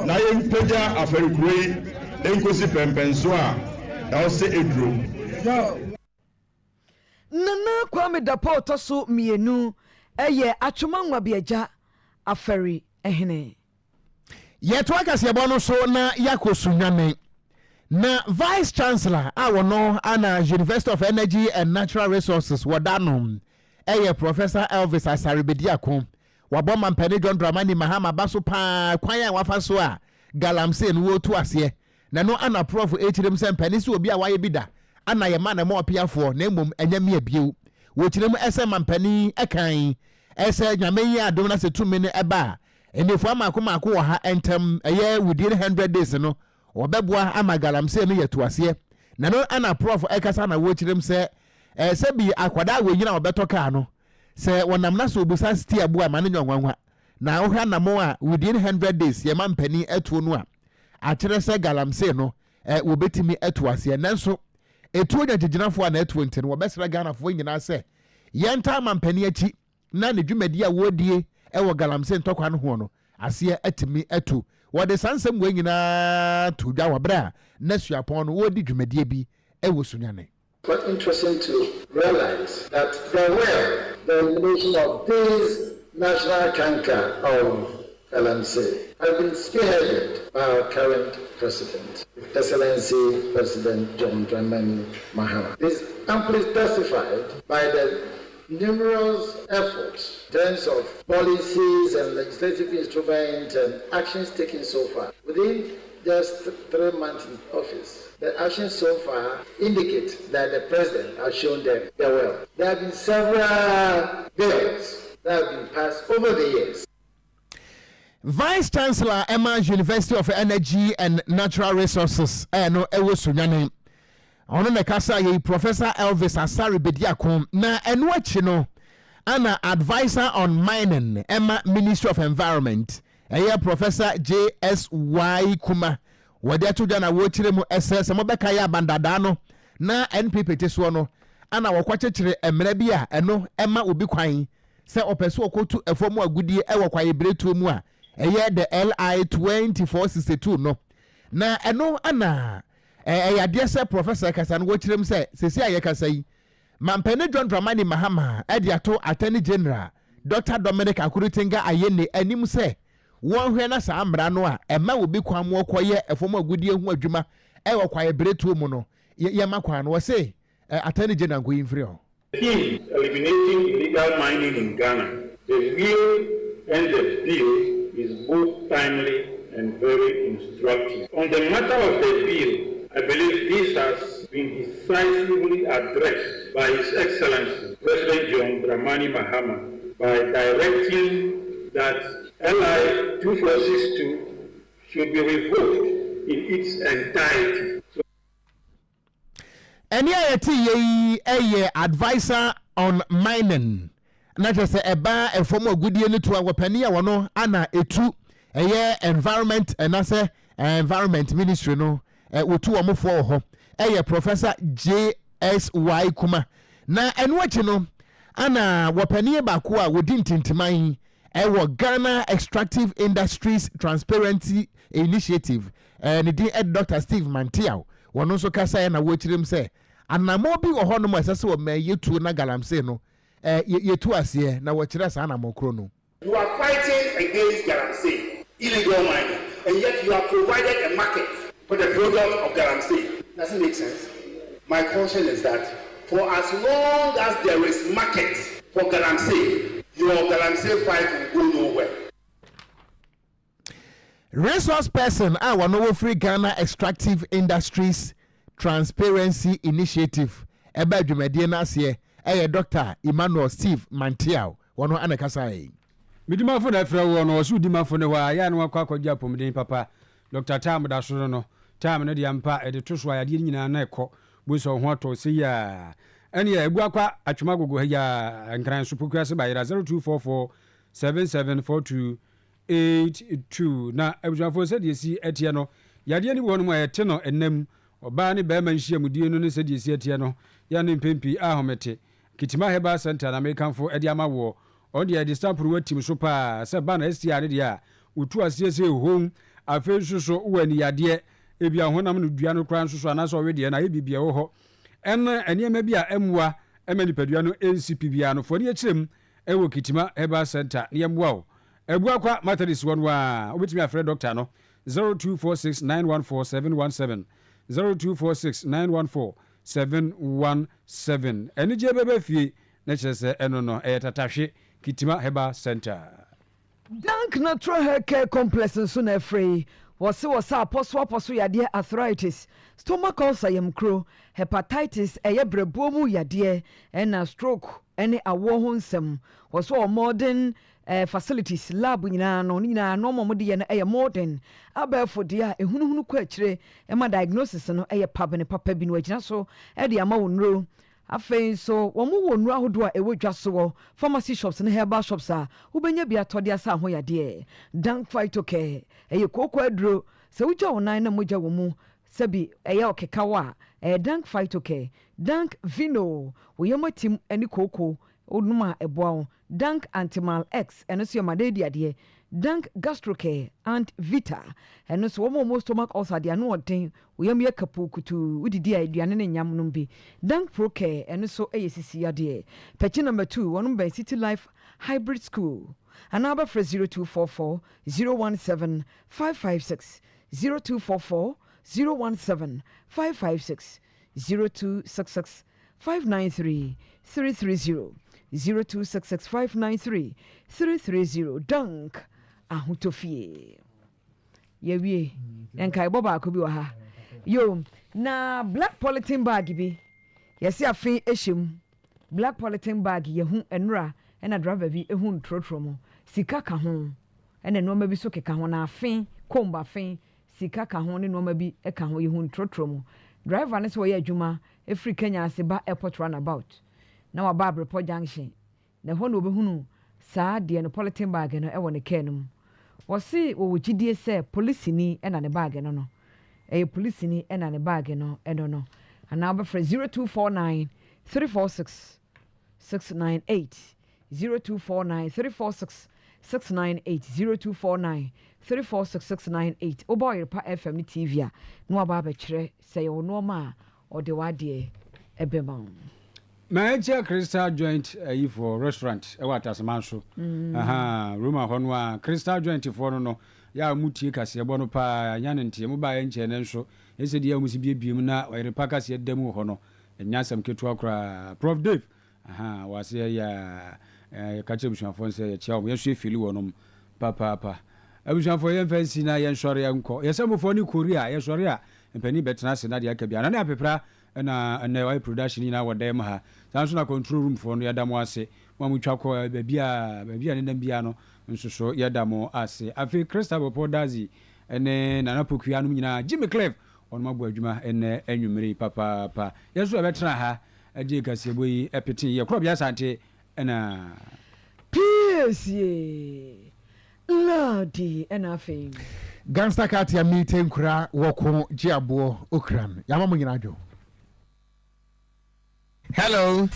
na ye mpagya aferikuro yi enkosi pempenso a na o se eduro nana kwame da porto so mienu eye atwomanwa biaja aferi ehene yeto akase bono so na yakosunyame na vice chancellor awono ana University of Energy and Natural Resources wadano Professor Elvis Asaribediako wabɔ mampani John Dramani Mahama baso pa kwan a wafa so a galamsey no wo to ase na no ana prof ekyirem sɛ mpani so obi a waye bi da ana ye ma na mo opiafo na mmom enya me abiew wo kyirem ɛsɛ mampani ɛkan ɛsɛ nyame yi adom na se tumi ne ɛba enefo amakomako wɔ ha entem ɛyɛ within 100 days no wɔbɛboa ama galamsey no yɛ to ase na no ana prof ɛkasa na wo kyirem sɛ sɛ bi akwada we nyina wɔbɛtɔ kaa no sɛ wɔnam na so obusa sti abu a mane nyɔnwanwa na wohwa namo a within 100 days ye mampani etuo no a akyerɛ sɛ galamsey no wobetimi etu ase nanso etuo nyagyegyinafo a na etuo nti no wɔbɛsra Ghanafo nyina sɛ yɛnta mampani achi na ne dwumadi a wodie ɛwɔ galamsey ntɔkwa no ho no ase etimi etu wɔde sansɛm we nyina to dwa wɔbra na suapɔn no wodi dwumadie bi ɛwɔ sunyane. Quite interesting to realize that the elimination of this national canker of galamsey has been spearheaded by our current president, His Excellency President John Dramani Mahama. This is amply testified by the numerous efforts in terms of policies and legislative instruments and actions taken so far. Within just 3 months in office, the actions so far indicate that the president has shown them their will. There have been several bills that have been passed over the years. Vice Chancellor Emma's University of Energy and Natural Resources no ewo sunyane ono ne kasa ye Professor Elvis Asaribediako na eno achi no ana advisor on mining Emma Ministry of Environment Professor JSY Kuma wade atuja na wochire mu SS mobeka ya bandada no na NPP teso no ana wokwachechire emre bi a eno ema obi kwan se opeso okotu efomu agudie ewo kwaye bretu mu a the LI 2462 no na eno ana yade se Professor kasa no wochire mu se sesi aye kasa yi mampene John Dramani Mahama ediato Attorney General Dr. Dominic Akurutinga ayene anim se won hwe na sa amra no a ema obi kwan mo koye efomu agudie hu adwuma ewo kwaye bretu mu no ye makwan no say Attorney General go infri on eliminating illegal mining in Ghana. The real end of deal is both timely and very instructive. On the matter of the bill, I believe this has been decisively addressed by His Excellency President John Dramani Mahama by directing that LI 2462 should be revoked in its entirety. Any IAT advisor on mining. Na just eba a form of goodie to our penny wano ana etu environment and ase environment ministry no utu omofo ho Professor JSY Kuma na enwachi no ana wapani ba ko a wodi ntintiman Ghana Extractive Industries Transparency Initiative and the Dr. Steve Mantiao wono so kasa na wochirim se anamo bi wo hono mo asase wo yetu na galamsey no yetu ase na wo kire sa na mokro no. You are fighting against galamsey, illegal mining, and yet you have provided a market for the product of galamsey. Doesn't make sense. My caution is that for as long as there is market for galamsey, your galamsey fight will go nowhere. Resource person wano free Ghana Extractive Industries Transparency Initiative eba dwumadie na ase Dr. Emmanuel Steve Mantiao wano anakasa yi midima fo na fra wo no so dima fo ne wa ya na wakwa akogya pomden papa Dr. Tam da so no Tam ne de ampa e de to so ayade nyina na ekọ bo so ho to se ya ene ya egu akwa atwuma gogo ya nkran so poku ase ba 0244 7742 82 na abujanfo se de si etie no yade ni wo no ma yete no enam oba ne ba man hia mudie no se de si etie no ya ne mpempi ahomete Kitima Heba Center na American for Eddie Amawo on the Distampuru team super Sabana STR dia utu asiese home afen so wani yade ebia honam no dua no kran so anaso we na ebibia wo ho eniema bia emwa emani padua no NCP bia no for ne akirem ewo Kitima Heba Center ne emwa wo ebu akwa materis wonwa obetimi afre doctor no 0246914717 0246914717 enije bebe fie na kyerɛ sɛ ɛno no ɛyɛ tatahwe Kitima Heba Center. Dank Natural Hair Care Complex nso na afrɛ wɔse apɔso yadeɛ arthritis, stomach ulcer yamkro, hepatitis ɛyɛ brɛboɔ mu yadeɛ ɛna stroke ɛne awɔ ho nsɛm. Wɔso modern facilities lab nyinaa no mo de yɛ no ɛyɛ modern abɛɛfo deɛ a ehunhunu kɔ akyire ɛma diagnosis no ɛyɛ pabene papa bi no agyina so ɛde ama wo nro. Afei so wɔn wɔ nnuro ahodoɔ a ɛwɔ dwa so wɔ pharmacy shops ne herbal shops a wobɛnya bi atɔde asa ho yadeɛ. Dank Phytocare ɛyɛ kooko aduro sɛ wogya wo nan na mogya wɔ mu sɛbi ɛyɛ ɔkekawa a Dank Phytocare. Dank Vino woyɛ matim ne kooko onum a ɛboa wo. Dank Antimal X ɛno so yɛ made di adeɛ. Dank Gastrocare and Vita ɛno so wɔn mo stomach ulcer deɛ ano ɔden woyam yɛ kapu kutu wodidi a aduane ne nyam no bi. Dank Procare ɛno so ɛyɛ sisi adeɛ. Pɛkyi number 2 wɔn bɛn City Life Hybrid School anaa bɛfrɛ 0244 017 556 0244 017 556 0266 593 330 0266 593 330. Dank ahutofie yewie enkai boba ko bi wa ha yo na black polythene bag bi yesi afi ehim black polythene bag yehu enura ena driver bi ehu ntrotro mo sika ka ho ena no ma bi so keka ho na afi komba afi sika ka ho ne no ma bi e ka ho yehu ntrotro mo driver ne so ye adwuma efri Kenya aseba airport runabout na wa ba Abreport junction na ho no obehunu saa de no polythene bag no e wo ne car no wɔsi wo gidie sɛ police ni ɛna ne bag no no ɛyɛ police ni ɛna ne bag no ɛno no ana obɛfrɛ 0249 346 698 0249 346 698 0249 346 698 Oyerepa FM ni TV a no aba abɛkyerɛ sɛ yɛ no ma ɔde wadeɛ ɛbɛma. Maja Crystal Joint for restaurant ewa Tasmanso. Roma hɔ no a Crystal Joint for no ya mutie kase bɔ no pa nya ne ntie mo ba yɛ nkyɛ ne nso ese de ya musi biebiem na Oyerepa kase dɛm hɔ no nya asɛm ketua kra Prof Dave wase ya kache busuafo nse ya chia mo yeso efili wɔ no papa abusuafo yɛ fancy na yɛ nsɔre yɛ nkɔ yɛ sɛmofo ni Korea yɛ sɔre a mpani betena se na de aka bia na apepra na why production ina wadem ha sanso na control room for no yadamo ase mamu twakɔ baabi a ne nam bia no nso so yadamo ase afi Crystal Podazi ene nana pokua no nyina Jimmy Clef on mabu adwuma ene anwumere papa yeso ebetena ha ade kasebo yi epete ye Krobea sante ena Piesie Lardi Okogyeabour Gangster Katia meeting kura Okogyeabour Ocran yama mo nyina adwo. Hello.